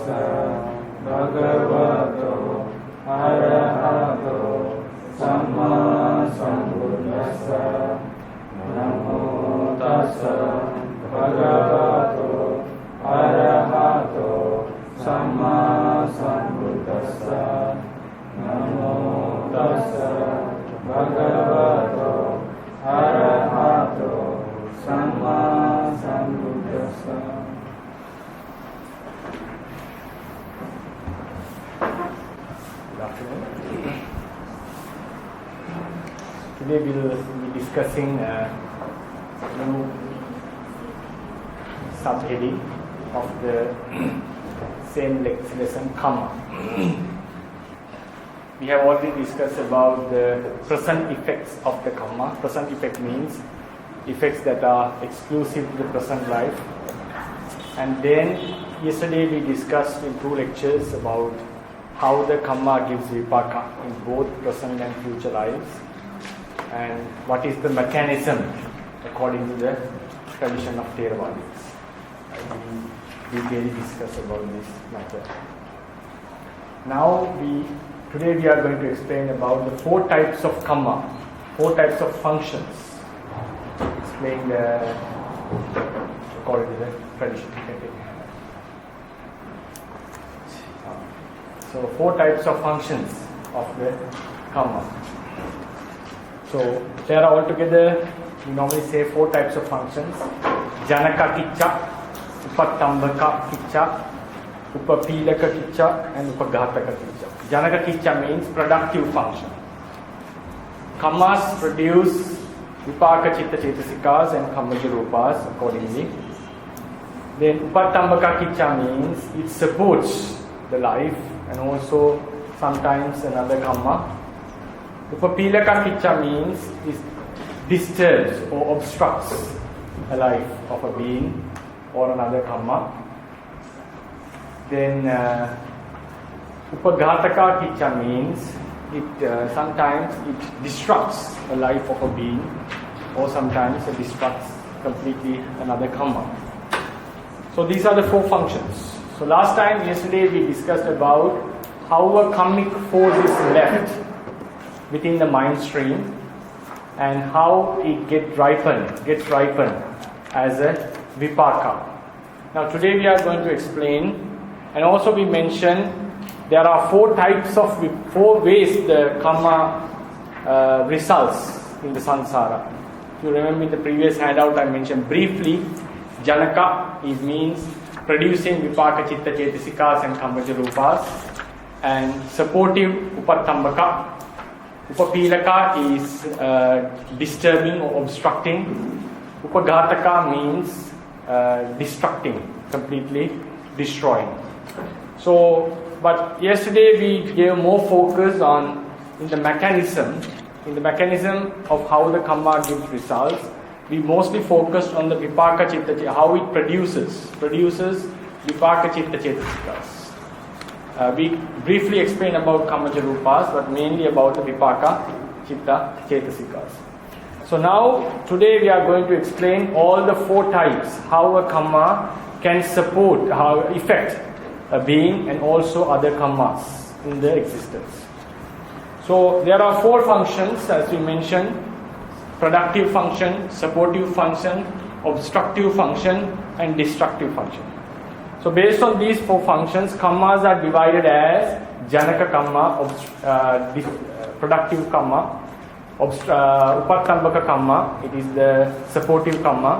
tassa bhagavato arahato samma sambuddhassa namo tassa bhagavato arahato samma sambuddhassa namo tassa bhagavato arahato samma sambuddhassa. Today we will be discussing a new subheading of the same lesson, Kamma. We have already discussed about the present effects of the Kamma. Present effect means effects that are exclusive to the present life. And then yesterday we discussed in 2 lectures about how the Kamma gives vipaka in both present and future lives, and what is the mechanism according to the tradition of Theravadis. We really discussed about this matter. Now today we are going to explain about the 4 types of Kamma, 4 types of functions. Explain according to the tradition. So 4 types of functions of the Kamma. So there are altogether, we normally say 4 types of functions: janakakamma, upatthambhakakamma, upapīlakakamma, and upaghātakakamma. Janakakamma means productive function. Kammas produce vipaka chitta cetasikas and kammaja rupas accordingly. Then upatthambhakakamma means it supports the life and also sometimes another kamma. Upapīlakakamma means it disturbs or obstructs the life of a being or another kamma. Then upaghātakakamma means it sometimes it disrupts the life of a being, or sometimes it disrupts completely another kamma. So these are the 4 functions. So yesterday we discussed about how a kammic force is left within the mind stream and how it gets ripened as a vipaka. Now today we are going to explain, and also we mentioned there are 4 ways the kamma results in the samsara. If you remember in the previous handout I mentioned briefly, janaka, it means producing vipaka chitta cetasikas and kammaja rupas, and supportive upatthambhaka. Upapīlaka is disturbing or obstructing. Upaghātaka means destructing, completely destroying. So, but yesterday we gave more focus in the mechanism of how the kamma gives results. We mostly focused on the vipaka chitta, how it produces vipaka chitta cetasikas. We briefly explained about kammaja rupas, but mainly about the vipaka chitta cetasikas. So now today we are going to explain all the 4 types, how a kamma can support, how affect a being and also other kammas in the existence. So there are 4 functions as we mentioned: productive function, supportive function, obstructive function, and destructive function. So based on these 4 functions, kammas are divided as janakakamma, productive kamma, upatthambhakakamma, it is the supportive kamma,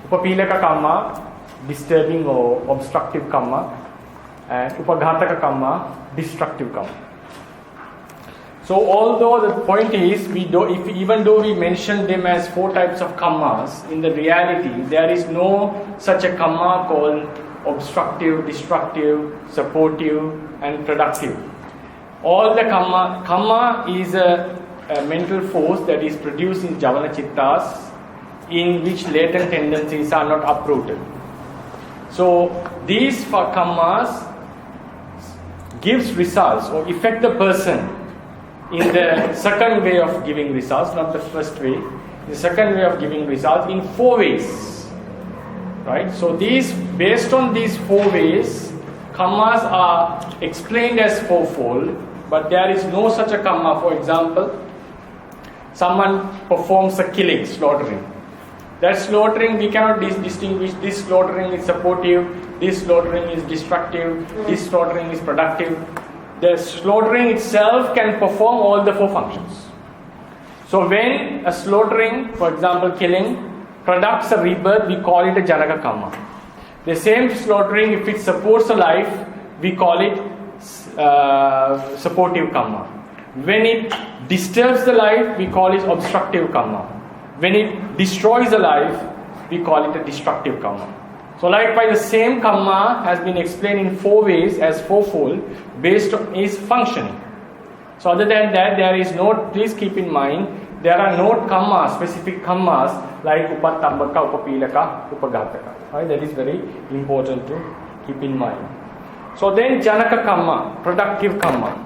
upapīlakakamma, disturbing or obstructive kamma, and upaghātakakamma, destructive kamma. So although the point is, even though we mention them as 4 types of kammas, in the reality there is no such a kamma called obstructive, destructive, supportive, and productive. All the kamma is a mental force that is produced in javana chittas, in which latent tendencies are not uprooted. So these kammas gives results or affect the person in the second way of giving results, not the first way. The second way of giving results in 4 ways. Right? So based on these 4 ways, Kammas are explained as fourfold, but there is no such a kamma. For example, someone performs a killing, slaughtering. That slaughtering, we cannot distinguish this slaughtering is supportive, this slaughtering is destructive, this slaughtering is productive. The slaughtering itself can perform all the four functions. So when a slaughtering, for example killing, products a rebirth, we call it a janakakamma. The same slaughtering, if it supports a life, we call it supportive kamma. When it disturbs the life, we call it obstructive kamma. When it destroys the life, we call it a destructive kamma. So likewise, the same kamma has been explained in four ways as fourfold based on its functioning. So other than that, there is no, please keep in mind, there are no kammas, specific kammas like upatthambhaka, upapīlaka, upaghātakakamma. Right? That is very important to keep in mind. So then janakakamma, productive kamma.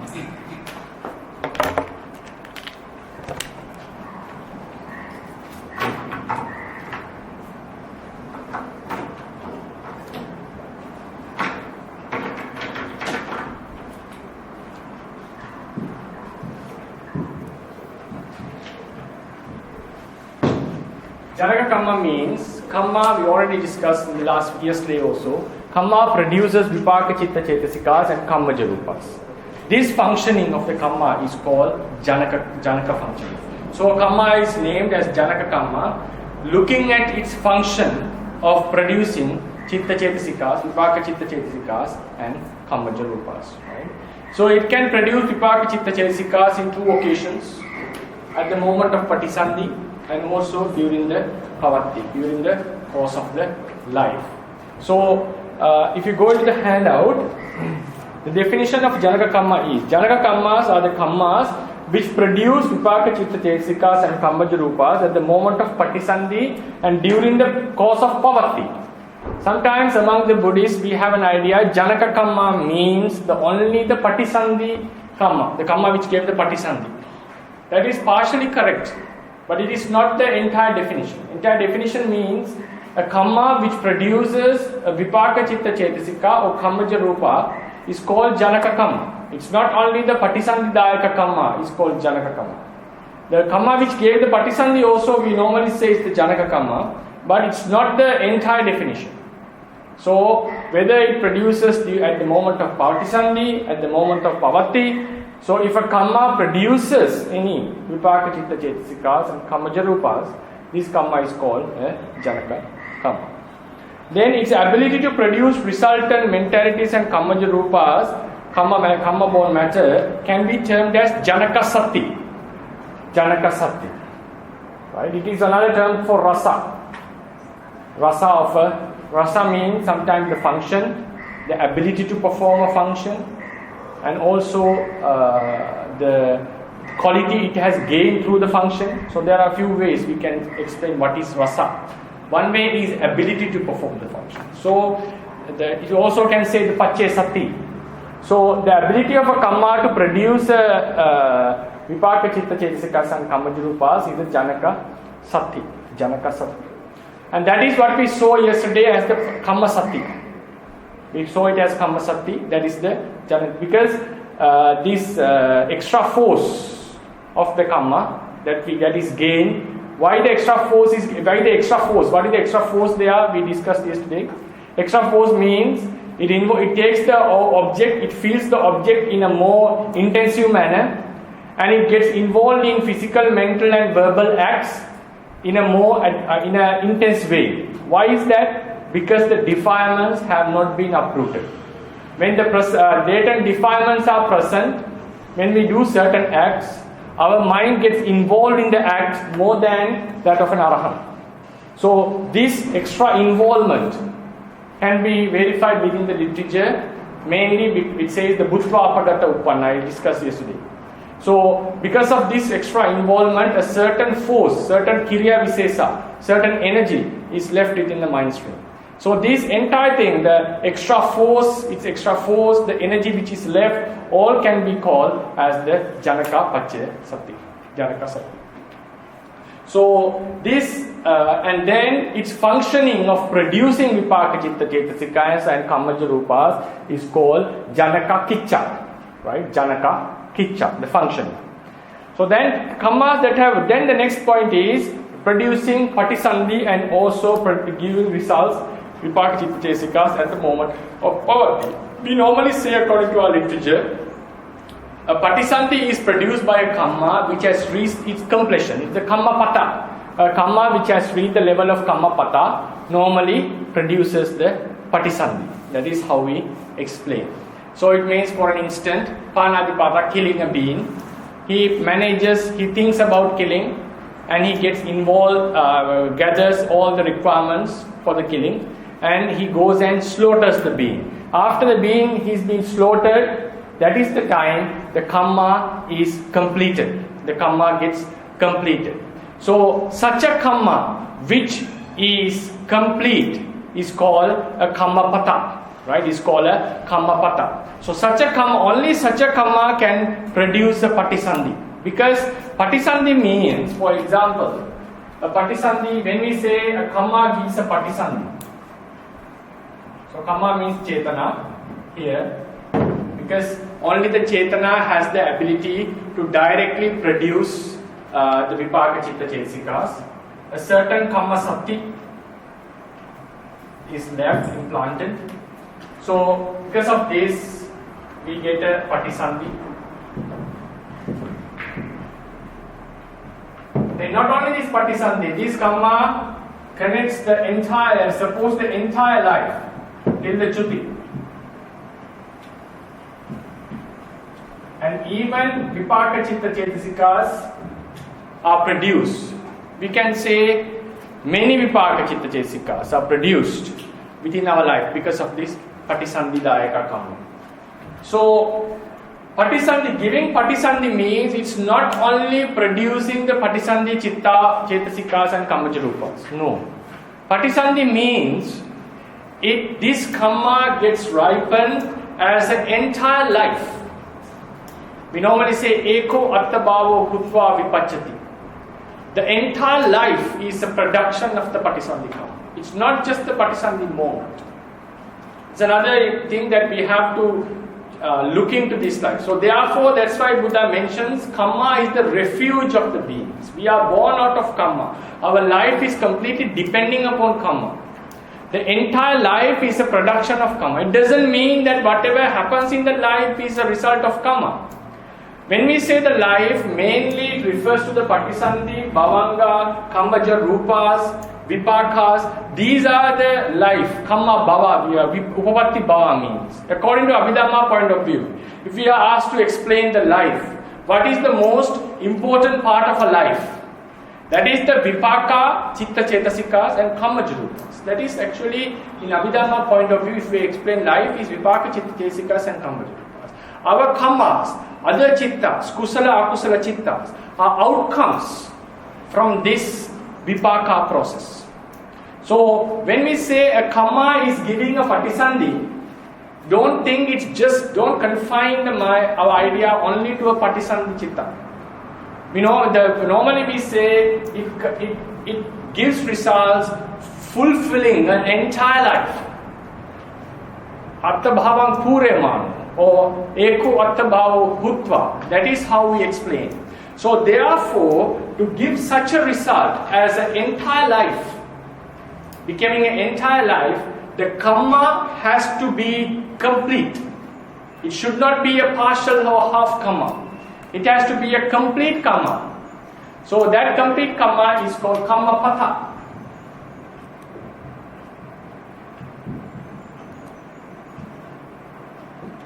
Janakakamma means, kamma we already discussed in the last yesterday also. Kamma produces vipaka chitta chetasikas and kamma jarupas. This functioning of the kamma is called janaka functioning. So kamma is named as janakakamma, looking at its function of producing chitta chetasikas, vipaka chitta chetasikas and kamma jarupas. Right? So it can produce vipaka chitta chetasikas in two occasions, at the moment of patisandhi and also during the pavatti, during the course of the life. So if you go into the handout, the definition of janakakamma is, janakakammas are the kammas which produce vipaka chitta chetasikas and kamma jarupas at the moment of patisandhi and during the course of pavatti. Sometimes among the Buddhists we have an idea janakakamma means only the patisandhi kamma, the kamma which gave the patisandhi. That is partially correct, but it is not the entire definition. Entire definition means a kamma which produces a vipaka chitta chetasika or kamma jarupa is called janakakamma. It's not only the patisandhidayaka kamma is called janakakamma. The kamma which gave the patisandhi also we normally say is the janakakamma, but it's not the entire definition. So whether it produces at the moment of patisandhi, at the moment of pavatti, so if a kamma produces any vipaka chitta chetasikas and kamma jarupas, this kamma is called janakakamma. Then its ability to produce resultant mentalities and kamma jarupas, kamma born matter, can be termed as janakasati. Janakasati. Right? It is another term for rasa. Rasa means sometimes the function, the ability to perform a function, and also the quality it has gained through the function. So there are a few ways we can explain what is rasa. One way is ability to perform the function. So you also can say the pache sati. So the ability of a kamma to produce vipaka chitta chetasikas and kamma jarupas is the janaka sati. And that is what we saw yesterday as the kamma sati. We saw it as kamma sati. That is the janaka, because this extra force of the kamma that is gained. Why the extra force? What is the extra force there? We discussed yesterday. Extra force means it takes the object, it feels the object in a more intensive manner, and it gets involved in physical, mental and verbal acts in a more in an intense way. Why is that? Because the defilements have not been uprooted. When the latent defilements are present, when we do certain acts, our mind gets involved in the act more than that of an arahant. So this extra involvement can be verified within the literature. Mainly it says the bhutva apagata uppanna, I discussed yesterday. So because of this extra involvement, a certain force, certain kirya visesa, certain energy is left within the mind stream. So this entire thing, the extra force, the energy which is left, all can be called as the janaka pache sati. Janaka sati. So this and then its functioning of producing vipaka chitta cetasikas and kammaja rupas is called janakakamma, right? Janakakamma, the function. So then kammas that have, then the next point is producing patisandhi and also giving results vipaka chitta cetasikas at the moment of poverty. We normally say, according to our literature, a patisandhi is produced by a kamma which has reached its completion. It's the kamma pata. A kamma which has reached the level of kamma pata normally produces the patisandhi. That is how we explain. So it means, for an instant, panadipata, killing a being. He thinks about killing, and he gets involved, gathers all the requirements for the killing, and he goes and slaughters the being. After the being is being slaughtered, that is the time the kamma is completed. The kamma gets completed. So such a kamma which is complete is called a kamma pata, right? Is called a kamma pata. So such a kamma, only such a kamma can produce a patisandhi. Because patisandhi means, for example, a patisandhi, when we say a kamma gives a patisandhi. So kamma means chetana here. Because only the chetana has the ability to directly produce the vipaka chitta cetasikas. A certain kamma sati is left, implanted. So because of this, we get a patisandhi. Then not only this patisandhi, this kamma connects the entire, suppose the entire life till the chuti. And even vipaka chitta cetasikas are produced. We can say many vipaka chitta cetasikas are produced within our life because of this patisandhi dayaka kamma. So patisandhi, giving patisandhi means it's not only producing the patisandhi chitta cetasikas and kammaja rupas. No. Patisandhi means this kamma gets ripened as an entire life. We normally say eko attabhavo hutva vipachati. The entire life is a production of the patisandhi kamma. It's not just the patisandhi moment. It's another thing that we have to look into this life. So therefore, that's why Buddha mentions kamma is the refuge of the beings. We are born out of kamma. Our life is completely depending upon kamma. The entire life is a production of kamma. It doesn't mean that whatever happens in the life is a result of kamma. When we say the life, mainly it refers to the patisandhi, bhavanga, kammaja rupas, vipakas. These are the life. Kamma bhava, upapatti bhava means. According to Abhidhamma point of view, if we are asked to explain the life, what is the most important part of a life? That is the vipaka, chitta cetasikas and kammaja rupas. That is actually, in Abhidhamma point of view, if we explain life, is vipaka, chitta cetasikas and kammaja rupas. Our kammas, other chittas, kusala, akusala chittas, are outcomes from this vipaka process. So when we say a kamma is giving a patisandhi, don't think it's just, don't confine our idea only to a patisandhi chitta. Normally we say it gives results fulfilling an entire life. Attabhavam pureman, or eko attabhavo bhutva. That is how we explain. So therefore, to give such a result as an entire life, becoming an entire life, the kamma has to be complete. It should not be a partial or half kamma. It has to be a complete kamma. So that complete kamma is called kamma pata.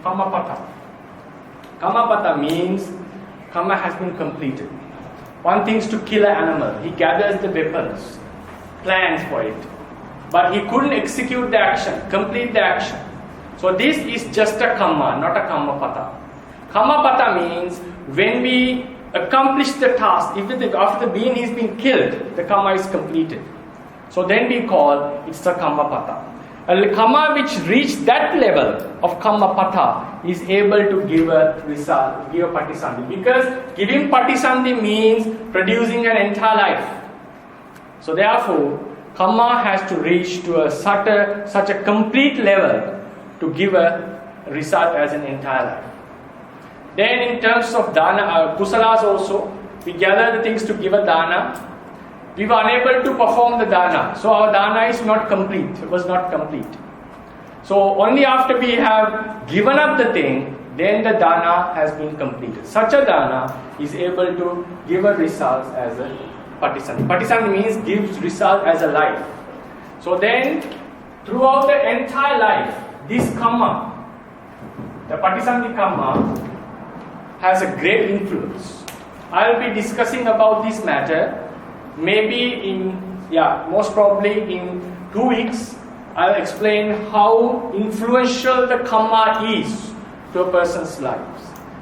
Kamma pata. Kamma pata means kamma has been completed. One thing is to kill an animal. He gathers the weapons, plans for it. But he couldn't execute the action, complete the action. So this is just a kamma, not a kamma pata. Kamma pata means when we accomplish the task, after the being is being killed, the kamma is completed. So then we call it's a kamma pata. A kamma which reached that level of kamma pata is able to give a result, give a patisandhi. Because giving patisandhi means producing an entire life. So therefore, kamma has to reach to such a complete level to give a result as an entire life. Then in terms of dana, kusalas also, we gather the things to give a dana. We were unable to perform the dana, so our dana is not complete. It was not complete. So only after we have given up the thing, then the dana has been completed. Such a dana is able to give a result as a patisandhi. Patisandhi means gives result as a life. So then, throughout the entire life, this kamma, the patisandhi kamma, has a great influence. I will be discussing about this matter maybe most probably in 2 weeks. I'll explain how influential the kamma is to a person's life.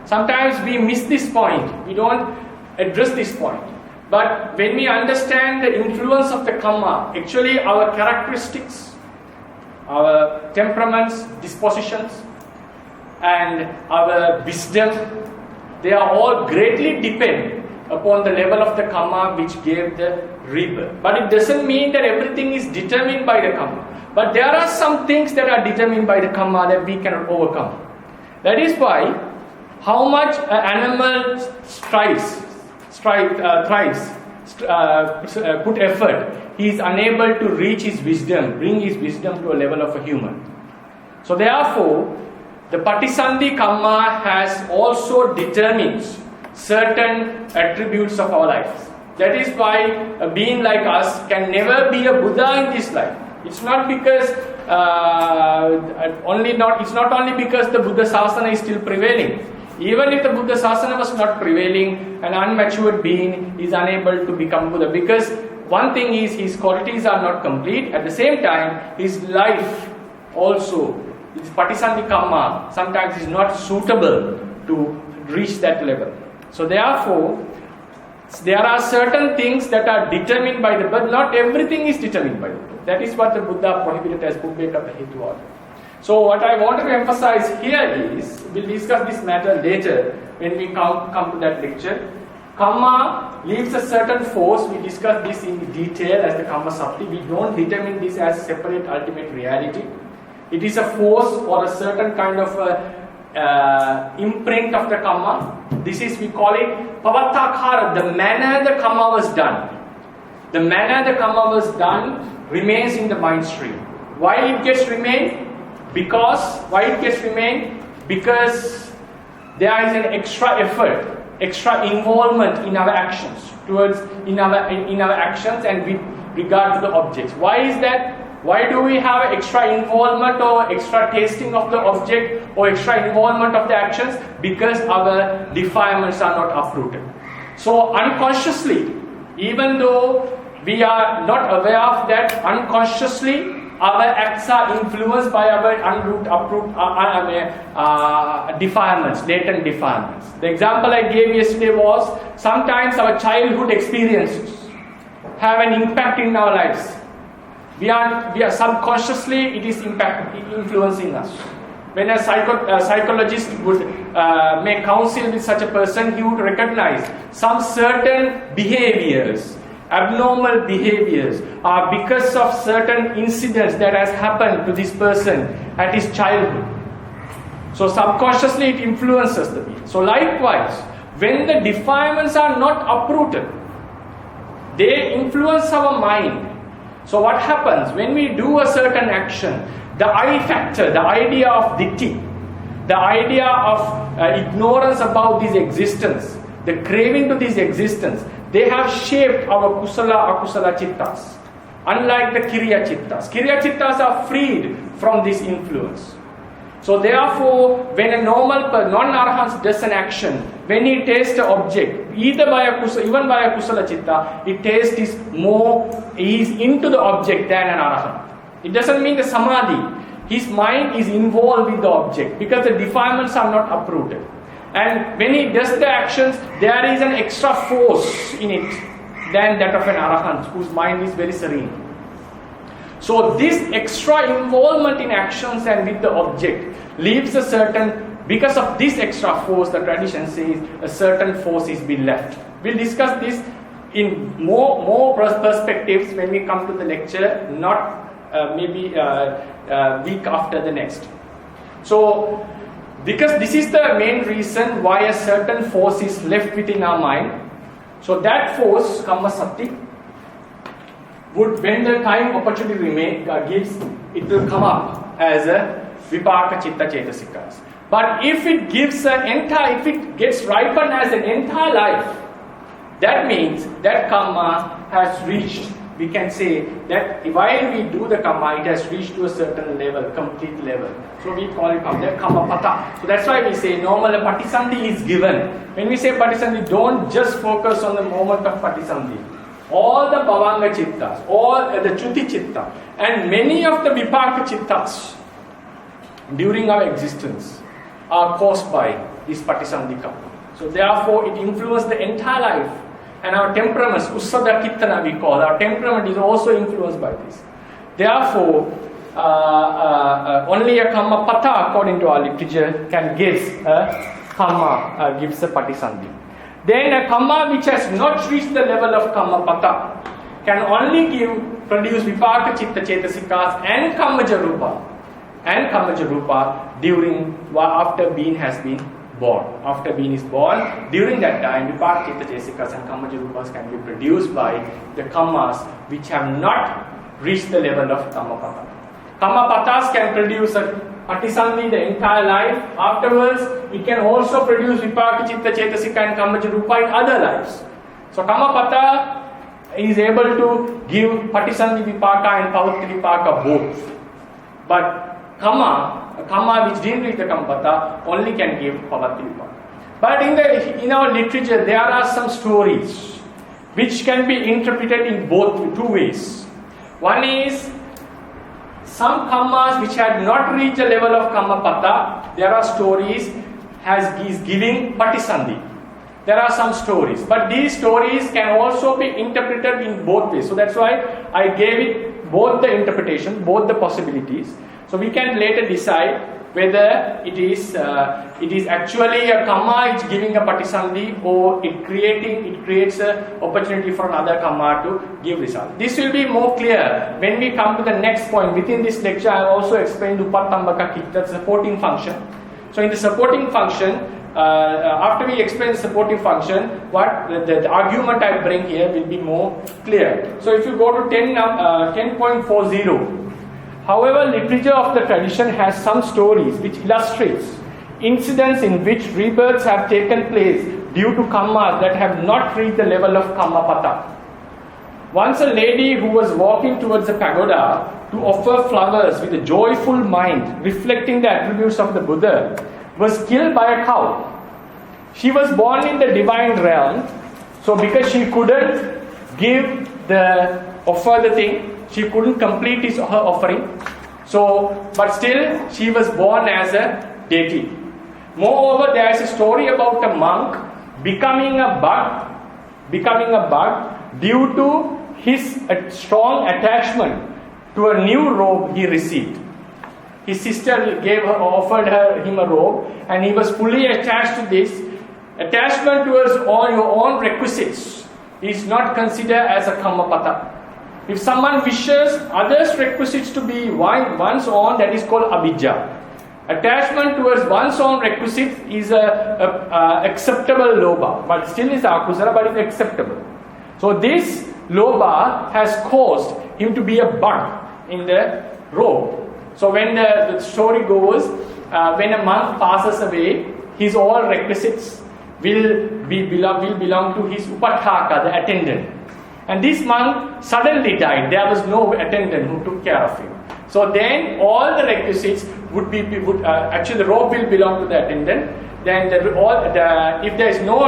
Sometimes we miss this point, we don't address this point. But when we understand the influence of the kamma, actually our characteristics, our temperaments, dispositions, and our wisdom, they are all greatly depend upon the level of the kamma which gave the rebirth. But it doesn't mean that everything is determined by the kamma. But there are some things that are determined by the kamma that we cannot overcome. That is why how much an animal put effort, he is unable to reach his wisdom, bring his wisdom to a level of a human. So therefore, the patisandhi kamma has also determines certain attributes of our lives. That is why a being like us can never be a Buddha in this life. It's not because it's not only because the Buddha Sasana is still prevailing. Even if the Buddha Sasana was not prevailing, an unmatured being is unable to become Buddha, because one thing is his qualities are not complete. At the same time, his life also, his patisandhi kamma, sometimes is not suitable to reach that level. So therefore, there are certain things that are determined by the birth. Not everything is determined by the birth. That is what the Buddha prohibited as upapīlakakamma. So what I want to emphasize here is, we'll discuss this matter later when we come to that lecture. Kamma leaves a certain force. We discuss this in detail as the kamma sapti. We don't determine this as separate ultimate reality. It is a force or a certain kind of imprint of the kamma. This is, we call it pavattakhara, the manner the kamma was done. The manner the kamma was done remains in the mind stream. Why it gets remain? Because there is an extra effort, extra involvement in our actions in our actions and with regard to the objects. Why is that? Why do we have extra involvement or extra tasting of the object or extra involvement of the actions? Because our defilements are not uprooted. So unconsciously, even though we are not aware of that, unconsciously our acts are influenced by our defilements, latent defilements. The example I gave yesterday was, sometimes our childhood experiences have an impact in our lives. We are subconsciously, it is influencing us. When a psychologist would make counsel with such a person, he would recognize some certain behaviors, abnormal behaviors, are because of certain incidents that has happened to this person at his childhood. So subconsciously it influences the being. So likewise, when the defilements are not uprooted, they influence our mind. So what happens when we do a certain action? The I factor, the idea of ditthi, the idea of ignorance about this existence, the craving to this existence, they have shaped our kusala, akusala chittas. Unlike the kiriya chittas. Kiriya chittas are freed from this influence. So therefore, when a normal non-arahant does an action, when he tastes the object, even by a kusala chitta, he tastes he is into the object than an arahant. It doesn't mean the samadhi. His mind is involved with the object because the defilements are not uprooted. And when he does the actions, there is an extra force in it than that of an arahant whose mind is very serene. So this extra involvement in actions and with the object leaves a certain, because of this extra force, the tradition says a certain force is being left. We'll discuss this in more perspectives when we come to the lecture, not maybe week after the next. So, because this is the main reason why a certain force is left within our mind. So that force, Kamma Sati, would, when the time opportunity gives, it will come up as a Vipaka Chitta Chetasikas. But if it gives if it gets ripened as an entire life, that means that Kamma has reached, we can say that while we do the Kamma, it has reached to a certain level, complete level. So we call it Kamma Pata. So that's why we say normal Patisandhi is given. When we say Patisandhi, don't just focus on the moment of Patisandhi. All the Bhavanga Chittas, all the Chuti Chitta, and many of the Vipaka Chittas during our existence are caused by this Patisandhi Kamma. So therefore it influences the entire life. And our temperaments, Ussada Kittana we call, our temperament is also influenced by this. Therefore, only a Kamma Pata, according to our literature, can give a Kamma, gives a Patisandhi. Then a Kamma which has not reached the level of Kamma Pata can only produce Vipaka Chitta Chetasikas and Kammaja Rupa during, after being has been born. After being is born, during that time, Vipaka Chitta Chetasikas and Kammaja Rupas can be produced by the Kammas which have not reached the level of Kamma Pata. Kamma Patas can produce a Patisandhi the entire life. Afterwards, it can also produce Vipaka Chitta Chetasika and Kammaja Rupa in other lives. So Kamma Pata is able to give Patisandhi Vipaka and Pavatti Vipaka both. But Kamma which didn't reach the Kamma Pata only can give Pavatti Vipaka. But in our literature, there are some stories which can be interpreted in two ways. One is some Kammas which had not reached the level of Kamma Pata, there are stories is giving Patisandhi. There are some stories, but these stories can also be interpreted in both ways. So that's why I gave it both the interpretation, both the possibilities. So we can later decide whether it is actually a Kamma is giving a Patisandhi or it creates an opportunity for another Kamma to give result. This will be more clear when we come to the next point. Within this lecture, I will also explain the upatthambhakakamma, the supporting function. So in the supporting function, after we explain the supporting function, what the argument I bring here will be more clear. So if you go to 10.40. However, literature of the tradition has some stories which illustrates incidents in which rebirths have taken place due to kammas that have not reached the level of Kamma Pata. Once a lady who was walking towards the pagoda to offer flowers with a joyful mind reflecting the attributes of the Buddha was killed by a cow. She was born in the divine realm, so because she couldn't offer the thing, she couldn't complete her offering. So, but still, she was born as a deity. Moreover, there is a story about a monk becoming a bug due to his strong attachment to a new robe he received. His sister offered him a robe, and he was fully attached to this. Attachment towards all your own requisites is not considered as a Kamma Pata. If someone wishes others' requisites to be one's own, that is called abhijja. Attachment towards one's own requisites is a acceptable lobha, but still is akusala, but it's acceptable. So this lobha has caused him to be a bug in the robe. So when the story goes, when a monk passes away, his all requisites will belong to his upaghātaka, the attendant. And this monk suddenly died. There was no attendant who took care of him. So then all the requisites actually the robe will belong to the attendant. Then if there is no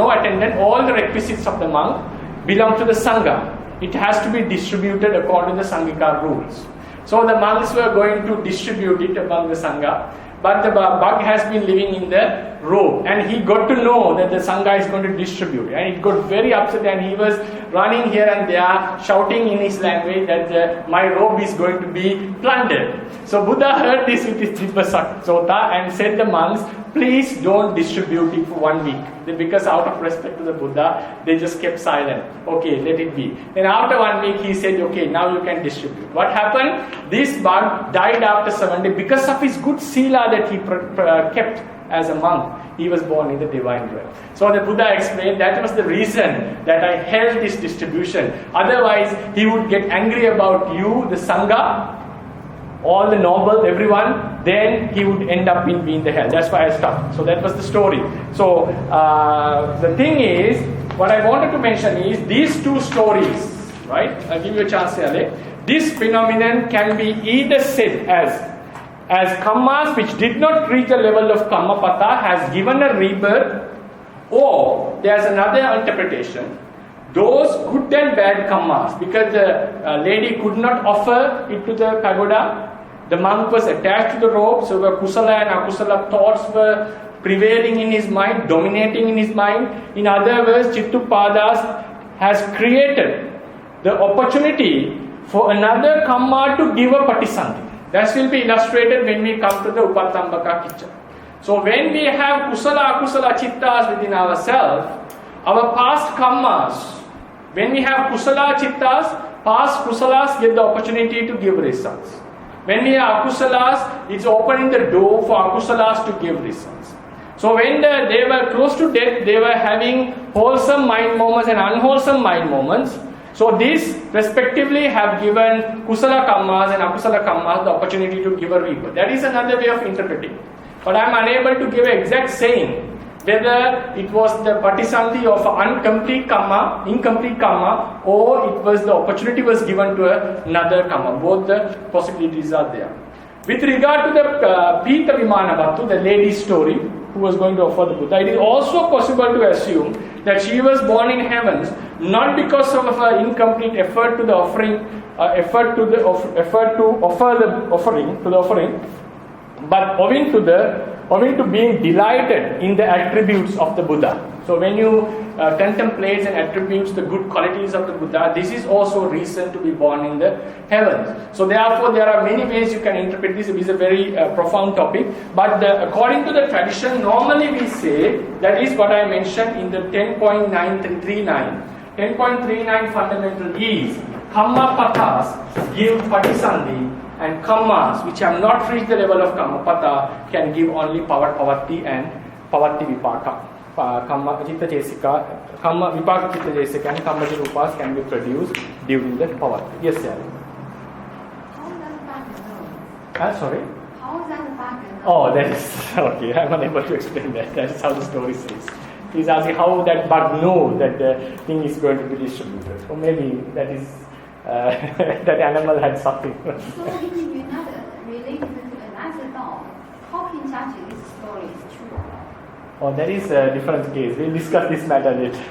attendant, all the requisites of the monk belong to the sangha. It has to be distributed according to the sangika rules. So the monks were going to distribute it among the sangha, but the bug has been living in the robe, and he got to know that the sangha is going to distribute, and it got very upset, and he was running here and there, shouting in his language that my robe is going to be plundered. So Buddha heard this with his Jibba Sota and said the monks, please don't distribute it for 1 week. Because out of respect to the Buddha, they just kept silent. Okay, let it be. Then after 1 week, he said, okay, now you can distribute. What happened? This bug died after 7 days because of his good sila that he kept as a monk. He was born in the divine realm. So the Buddha explained that was the reason that I held this distribution. Otherwise, he would get angry about you, the Sangha, all the nobles, everyone, then he would end up in being the hell. That's why I stopped. So that was the story. So the thing is, what I wanted to mention is these two stories, right? I'll give you a chance here. This phenomenon can be either said as kammas which did not reach the level of kammapata has given a rebirth, or there's another interpretation. Those good and bad kammas, because the lady could not offer it to the pagoda, the monk was attached to the rope, so the kusala and akusala thoughts were prevailing in his mind, dominating in his mind. In other words, Chittupadas has created the opportunity for another kamma to give a patisandhi. That will be illustrated when we come to the upatthambhakakamma. So when we have kusala akusala chittas within ourselves, our past kammas, when we have kusala chittas, past kusalas get the opportunity to give results. When we have akusalas, it's opening the door for akusalas to give results. So when they were close to death, they were having wholesome mind moments and unwholesome mind moments. So these respectively have given kusala kammas and akusala kammas the opportunity to give a rebirth. That is another way of interpreting. But I am unable to give an exact saying whether it was the patisandhi of incomplete kamma, or it was the opportunity was given to another kamma. Both the possibilities are there. With regard to the Pita Vimanavatu, the lady's story, who was going to offer the Buddha, it is also possible to assume that she was born in heavens not because of her incomplete effort to the offering, but owing to being delighted in the attributes of the Buddha. So when you contemplate and attributes the good qualities of the Buddha, this is also reason to be born in the heavens. So therefore there are many ways you can interpret this. It is a very profound topic. But according to the tradition, normally we say, that is what I mentioned in the 10.939. 10.39 fundamental is, kamma patas give patisandhi, and kammas which have not reached the level of kammapata can give only pavatti and pavatti vipaka. Kamma chitta jesika, kamma vipaka chitta jesika and kamma rupas can be produced during the pavatti. Yes, sir. How does the bug know? Sorry? How does the bug know? Oh, that is okay. I'm unable to explain that. That is how the story says. He's asking how that bug knows that the thing is going to be distributed. So maybe that is that animal had something. So in another related to another dog, how can judge this story is true? Oh, that is a different case. We'll discuss this matter later.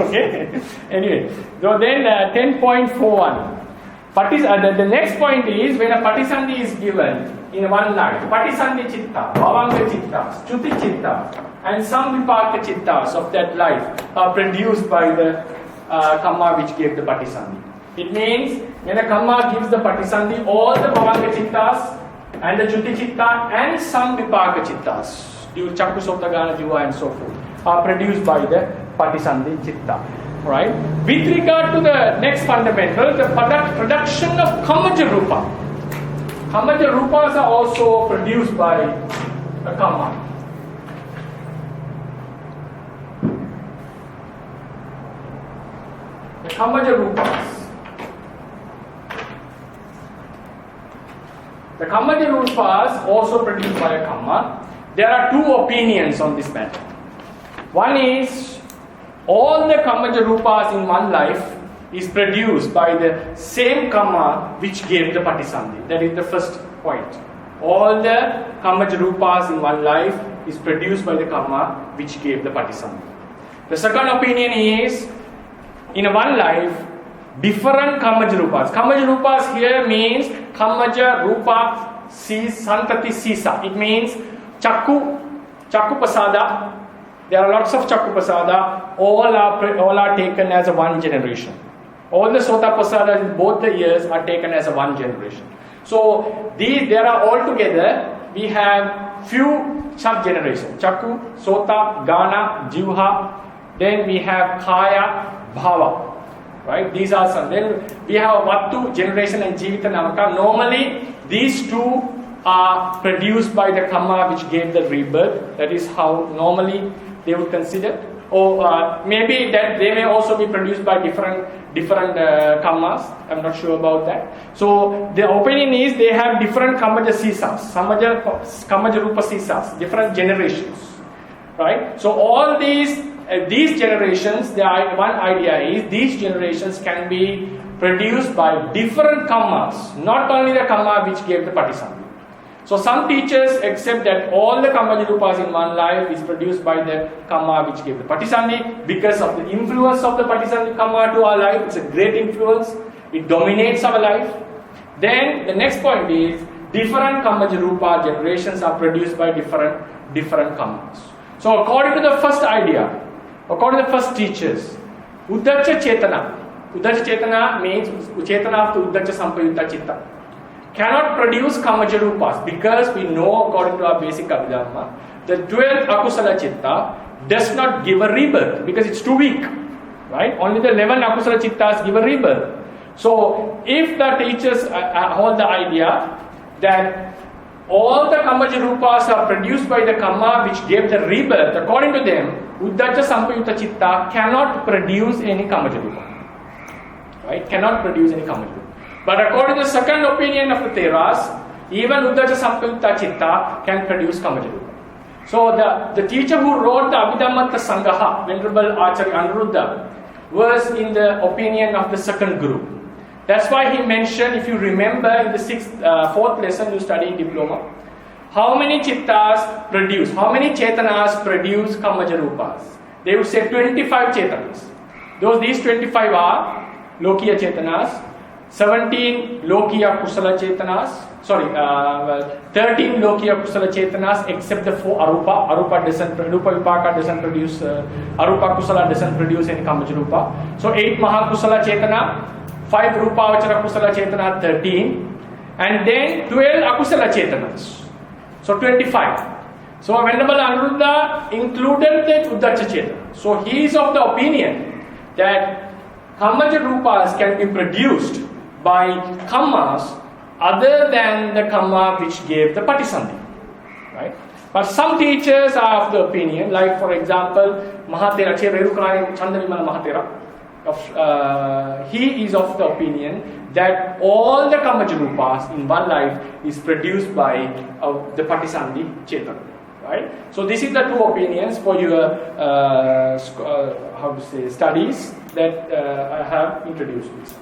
Okay? Anyway, so then 10.41. The next point is when a patisandhi is given in one life. Patisandhi chitta, bhavanga chittas, chuti chittas, and some vipaka chittas of that life are produced by the kamma which gave the patisandhi. It means when a kamma gives the patisandhi, all the bhavanga chittas and the chuti chitta and some vipaka chittas, chakku sota gana jiva and so forth, are produced by the patisandhi chitta. Right? With regard to the next fundamental, the production of kammaja rupa. Kammaja rupas are also produced by a kamma. The kammaja rupas. The kammaja rupas also produced by a kamma. There are two opinions on this matter. One is all the kammaja rupas in one life is produced by the same kamma which gave the patisandhi. That is the first point. All the kammaja rupas in one life is produced by the kamma which gave the patisandhi. The second opinion is in one life different kammaja rupas. Kammaja rupas here means kammaja rupa santati sisa. It means chakku pasada. There are lots of chakku pasada. All are taken as a one generation. All the Sotapasadas in both the years are taken as a one generation. So there are altogether, we have few sub-generations. Chakku, Sota, Gana, Jivha. Then we have Kaya, Bhava. Right? These are some. Then we have Vattu, generation, and Jivita Namaka. Normally, these two are produced by the Kamma which gave the rebirth. That is how normally they would consider. Or maybe that they may also be produced by different Kammas. I'm not sure about that. So the opinion is they have different Kammaja Sisas, Kammaja Rupa Sisas, different generations. Right? So all these generations, one idea is these generations can be produced by different Kammas, not only the Kamma which gave the Patisandhi. So some teachers accept that all the Kammaja Rupas in one life is produced by the Kamma which gave the Patisandhi because of the influence of the Patisandhi Kamma to our life. It's a great influence. It dominates our life. Then the next point is different Kammaja Rupa generations are produced by different Kammas. So according to the first idea, according to the first teachers, Uddacha Chetana means Chetana of the Uddacha Sampayutta Chitta cannot produce Kammaja Rupas because we know according to our basic Abhidhamma, the 12th Akusala Chitta does not give a rebirth because it's too weak. Right? Only the 11 Akusala Chittas give a rebirth. So if the teachers hold the idea that all the Kammaja Rupas are produced by the Kamma which gave the rebirth, according to them, Uddacha Sampayutta Chitta cannot produce any Kammaja Rupa. Right? Cannot produce any Kammaja Rupa. But according to the second opinion of the Theras, even Uddacha Sampayutta Chitta can produce Kammaja Rupa. So the teacher who wrote the Abhidhamma Sangaha, Venerable Acharya Anuruddha, was in the opinion of the second group. That's why he mentioned, if you remember in the fourth lesson you study in diploma, how many Chittas produce, how many Chetanas produce Kammaja Rupas? They would say 25 Chetanas. These 25 are Lokiya Chetanas, 17 Lokiya Kusala Chetanas, 13 Lokiya Kusala Chetanas except the 4 Arupa. Arupa Vipaka doesn't produce, Arupa Kusala doesn't produce any Kammaja Rupa. So 8 Mahakusala Chetana, 5 Rupavachara Kusala Chetana, 13, and then 12 Akusala Chetanas. So 25. So Venerable Anuruddha included the Uddacha Chetana. So he is of the opinion that Kammaja Rupas can be produced by Kammas other than the Kamma which gave the Patisandhi. Right? But some teachers are of the opinion, like for example, Mahatera, Rerukari Chandavimala Mahatera, he is of the opinion that all the Kammaja Rupas in one life is produced by the Patisandhi Chetana. Right? So this is the two opinions for your studies that I have introduced this.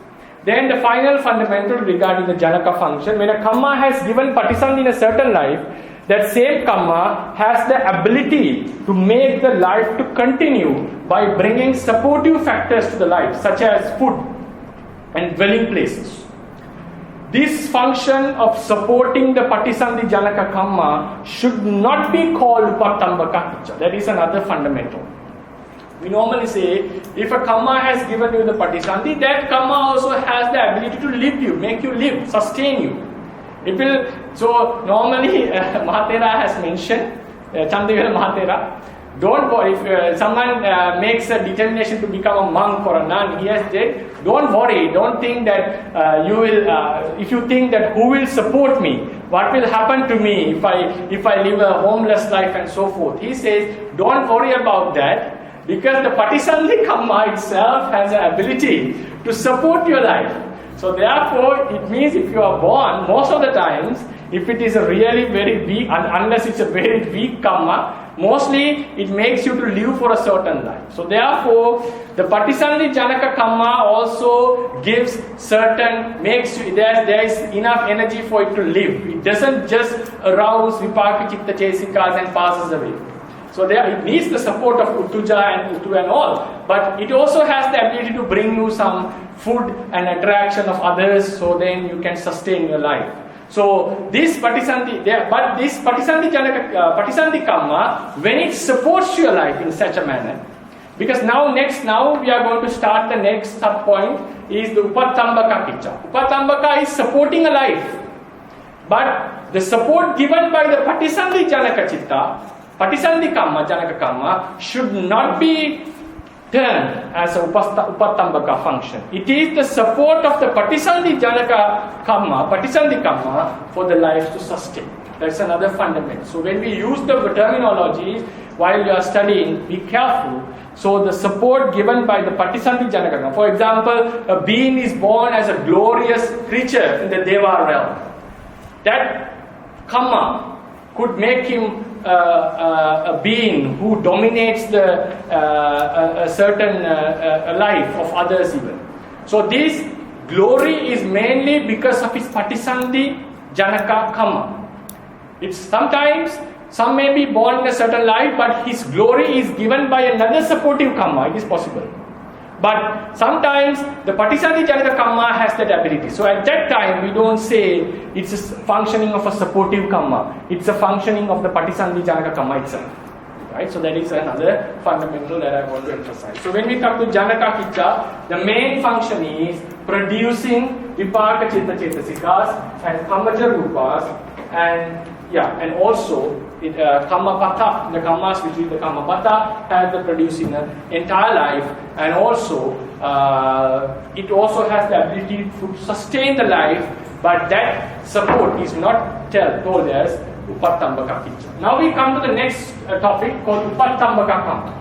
Then the final fundamental regarding the Janaka function, when a Kamma has given Patisandhi in a certain life, that same Kamma has the ability to make the life to continue by bringing supportive factors to the life, such as food and dwelling places. This function of supporting the Patisandhi janakakamma should not be called upatthambhakakamma. That is another fundamental. We normally say, if a Kamma has given you the Patisandhi, that Kamma also has the ability to live you, make you live, sustain you. It will. So normally, Mahatera has mentioned, Chandavira Mahatera, don't worry, if someone makes a determination to become a monk or a nun, he has said, don't worry, don't think that you will, if you think that who will support me, what will happen to me if I live a homeless life and so forth. He says, don't worry about that, because the Patisandhi Kamma itself has the ability to support your life. So therefore, it means if you are born, most of the times, if it is a really very weak, unless it's a very weak Kamma, mostly it makes you to live for a certain life. So therefore, the Patisandhi janakakamma also gives certain, makes you, there is enough energy for it to live. It doesn't just arouse vipaka chitta chesikas and passes away. So there it needs the support of Uttuja and Uttu and all. But it also has the ability to bring you some food and attraction of others, so then you can sustain your life. So this Patisandhi, this Patisandhi Kamma, when it supports your life in such a manner, because now we are going to start the next sub point, is the upatthambhakakamma. Upatthambhaka is supporting a life. But the support given by the patisandhi janakachitta, patisandhi kamma, janakakamma, should not be termed as a upatthambhaka function. It is the support of the patisandhi janakakamma, patisandhi kamma, for the life to sustain. That's another fundamental. So when we use the terminology while you are studying, be careful. So the support given by the patisandhi janakakamma. For example, a being is born as a glorious creature in the Deva realm. That kamma could make him a being who dominates a certain life of others even. So this glory is mainly because of his patisandhi janakakamma. It's sometimes some may be born in a certain life, but his glory is given by another supportive kamma. It is possible. But sometimes the patisandhi janakakamma has that ability. So at that time we don't say it's a functioning of a supportive kamma. It's a functioning of the patisandhi janakakamma itself. Right? So that is another fundamental that I want to emphasize. So when we come to janakakicha, the main function is producing vipaka chitta chetasikas and kammaja rupas, and also kamma patha, the kammas which is the kamma patha, has the producing an entire life, and also it also has the ability to sustain the life, but that support is not told as upatthambhakakamma. Now we come to the next topic called upatthambhakakamma.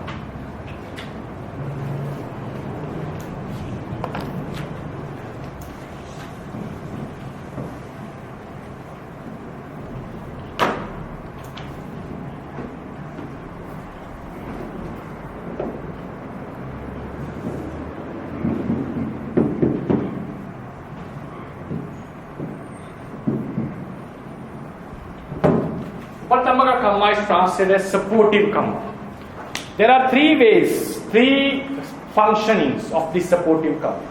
Upatthambhakakamma is translated as supportive kamma. There are three functionings of this supportive kamma.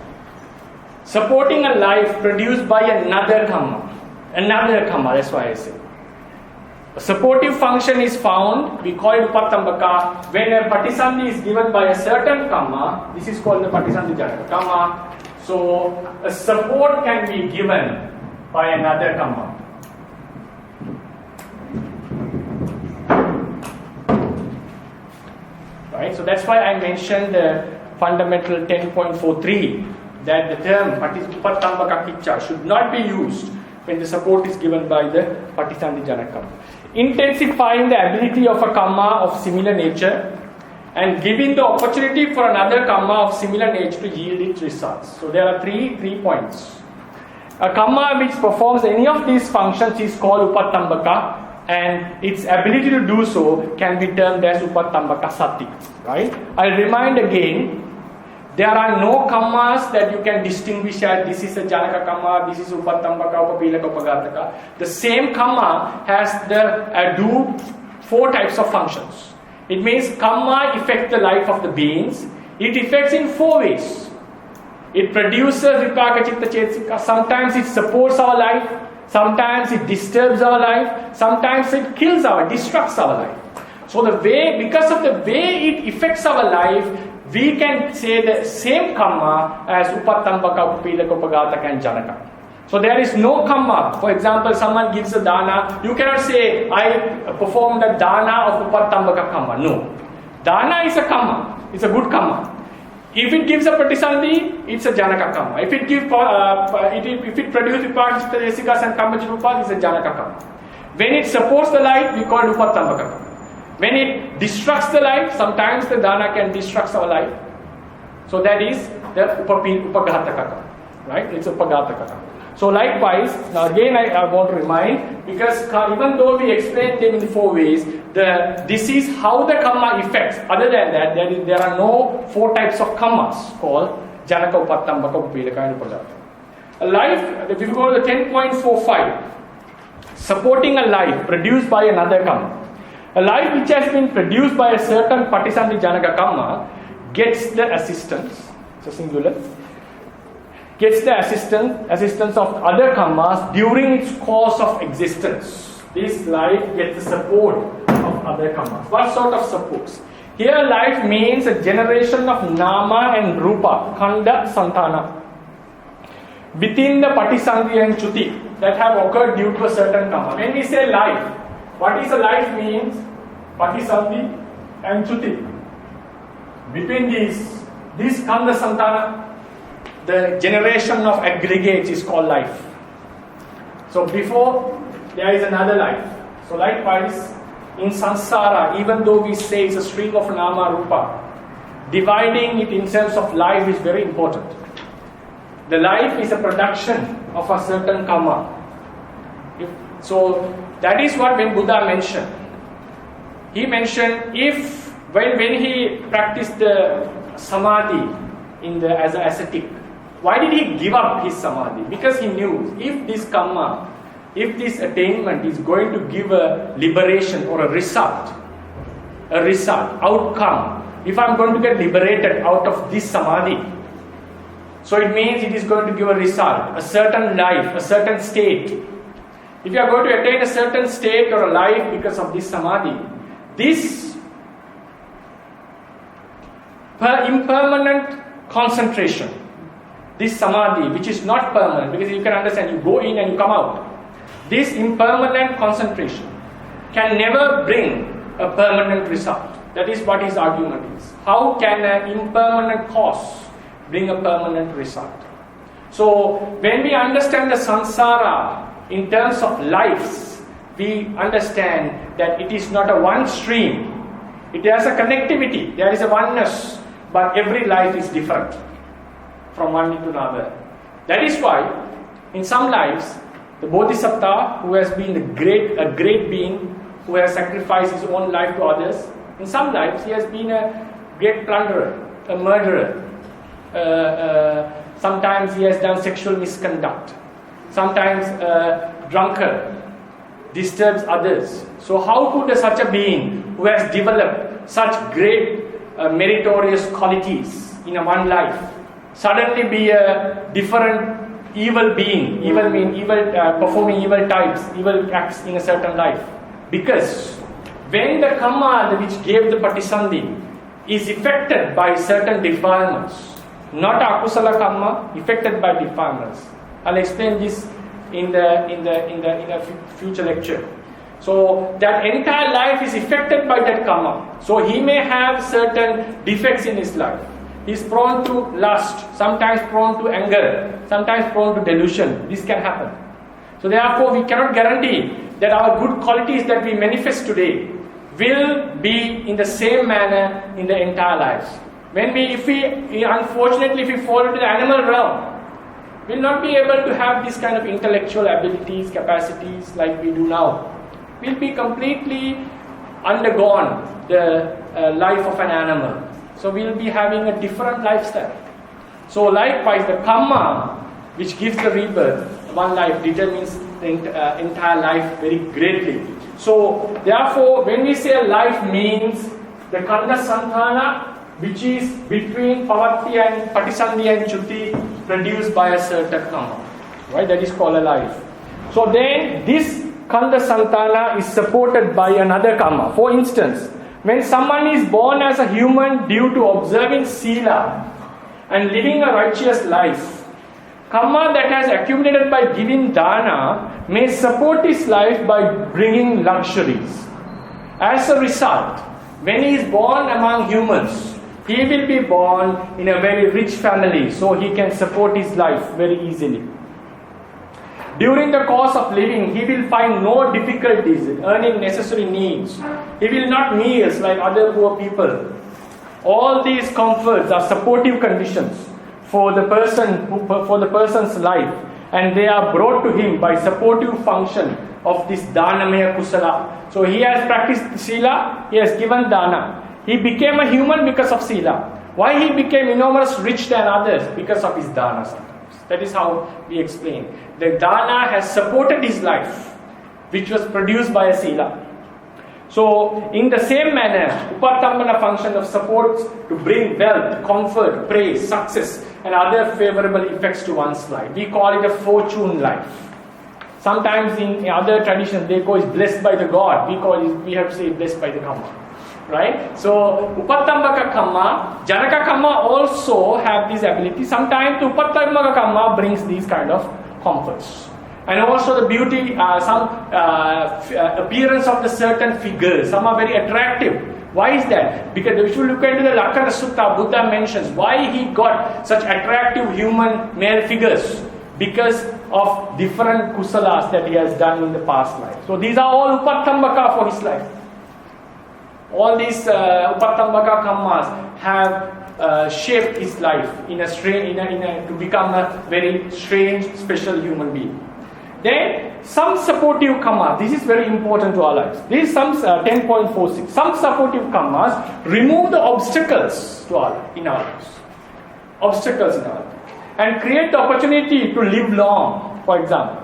Supporting a life produced by another kamma, that's why I say. A supportive function is found, we call it upatthambhaka, when a patisandhi is given by a certain kamma. This is called the patisandhi janakakamma. So a support can be given by another kamma. Right? So that's why I mentioned the fundamental 10.43 that the term upatthambhakakamma should not be used when the support is given by the patisandhi janakakamma. Intensifying the ability of a kamma of similar nature and giving the opportunity for another kamma of similar nature to yield its results. So there are three points. A kamma which performs any of these functions is called upatthambhaka, and its ability to do so can be termed as upatthambhaka sati. Right? I'll remind again, there are no kammas that you can distinguish as this is a janakakamma, this is upatthambhaka, upapīlaka, upaghātaka. The same kamma has do 4 types of functions. It means kamma affects the life of the beings. It affects in 4 ways. It produces vipaka chitta chetasika. Sometimes it supports our life. Sometimes it disturbs our life. Sometimes it destructs our life. So because of the way it affects our life, we can say the same kamma as upatthambhaka, upapīlaka, upaghātaka and janaka. So there is no kamma. For example, someone gives a dana. You cannot say, I perform the dana of upatthambhakakamma. No. Dana is a kamma. It's a good kamma. If it gives a patisandhi, it's a janakakamma. If it produces vipaka chitta chetasikas and kammaja rupas, it's a janakakamma. When it supports the life, we call it upatthambhakakamma. When it destructs the life, sometimes the dana can destruct our life. So that is the upaghātakakamma. Right? It's upaghātakakamma. So likewise, now again I want to remind, because even though we explained them in 4 ways, this is how the kamma affects. Other than that, there are no 4 types of kammas called janaka, upatthambhaka, upapīlaka and upaghātaka. A life, if you go to the 10.45, supporting a life produced by another kamma. A life which has been produced by a certain patisandhi janakakamma gets the assistance, it's a singular, gets the assistance of other kammas during its course of existence. This life gets the support of other kammas. What sort of supports? Here life means a generation of nama and rupa, khanda, santana. within the patisandhi and chuti that have occurred due to a certain kamma. When we say life, what is a life means? Patisandhi and chuti. Between these kanda santana, the generation of aggregates is called life. So before there is another life. So likewise, in samsara, even though we say it's a string of nama rupa, dividing it in terms of life is very important. The life is a production of a certain kamma. So that is what when Buddha mentioned. He mentioned when he practiced the samadhi as an ascetic, why did he give up his samadhi? Because he knew if this kamma, if this attainment is going to give a liberation or a result, outcome, if I'm going to get liberated out of this samadhi, so it means it is going to give a result, a certain life, a certain state. If you are going to attain a certain state or a life because of this samadhi, this impermanent concentration, this samadhi, which is not permanent, because you can understand, you go in and you come out. This impermanent concentration can never bring a permanent result. That is what his argument is. How can an impermanent cause bring a permanent result? So, when we understand the samsara in terms of lives, we understand that it is not a one stream. It has a connectivity, there is a oneness, but every life is different from one to another. That is why, in some lives, the Bodhisattva, who has been a great being, who has sacrificed his own life to others, in some lives he has been a great plunderer, a murderer. Sometimes he has done sexual misconduct. Sometimes a drunkard disturbs others. So how could such a being who has developed such great meritorious qualities in a one life suddenly be a different evil being, performing evil types, evil acts in a certain life? Because when the kamma which gave the patisandhi is affected by certain defilements, not akusala kamma, affected by defilements. I'll explain this in a future lecture. So that entire life is affected by that kamma. So he may have certain defects in his life. He is prone to lust, sometimes prone to anger, sometimes prone to delusion. This can happen. So therefore we cannot guarantee that our good qualities that we manifest today will be in the same manner in the entire lives. Unfortunately, if we fall into the animal realm, we will not be able to have this kind of intellectual abilities, capacities like we do now. We will be completely undergone the life of an animal. So we will be having a different lifestyle. So likewise, the kamma which gives the rebirth, one life, determines the entire life very greatly. So therefore, when we say life means the kanda santana, which is between pavatti and patisandhi and chuti, produced by a certain kamma, right? That is called a life. So then this kanda santana is supported by another kamma. For instance, when someone is born as a human due to observing sila and living a righteous life, kamma that has accumulated by giving dana may support his life by bringing luxuries. As a result, when he is born among humans, he will be born in a very rich family, so he can support his life very easily. During the course of living, he will find no difficulties in earning necessary needs. He will not meals like other poor people. All these comforts are supportive conditions for the person's life, and they are brought to him by supportive function of this dhanamaya kusala. So he has practiced sila, he has given dana. He became a human because of sila. Why he became enormous rich than others? Because of his dana sometimes. That is how we explain. The dana has supported his life, which was produced by a sila. So, in the same manner, upatthambhaka function of support to bring wealth, comfort, praise, success, and other favorable effects to one's life. We call it a fortune life. Sometimes in other traditions they call it blessed by the God. We have to say blessed by the Kamma. Right? So upatthambhakakamma, janakakamma also have this ability. Sometimes upatthambhakakamma brings these kind of comforts. And also the beauty, some appearance of the certain figures. Some are very attractive. Why is that? Because if you look into the Lakkhana Sutta, Buddha mentions why he got such attractive human male figures. Because of different kusalas that he has done in the past life. So these are all upatthambhaka for his life. All these upatthambhakakammas have shaped his life in a strange, to become a very strange, special human being. Then some supportive kamma. This is very important to our lives. This is some 10.46. Some supportive kammas remove the obstacles in our lives. Obstacles in our lives. And create the opportunity to live long, for example.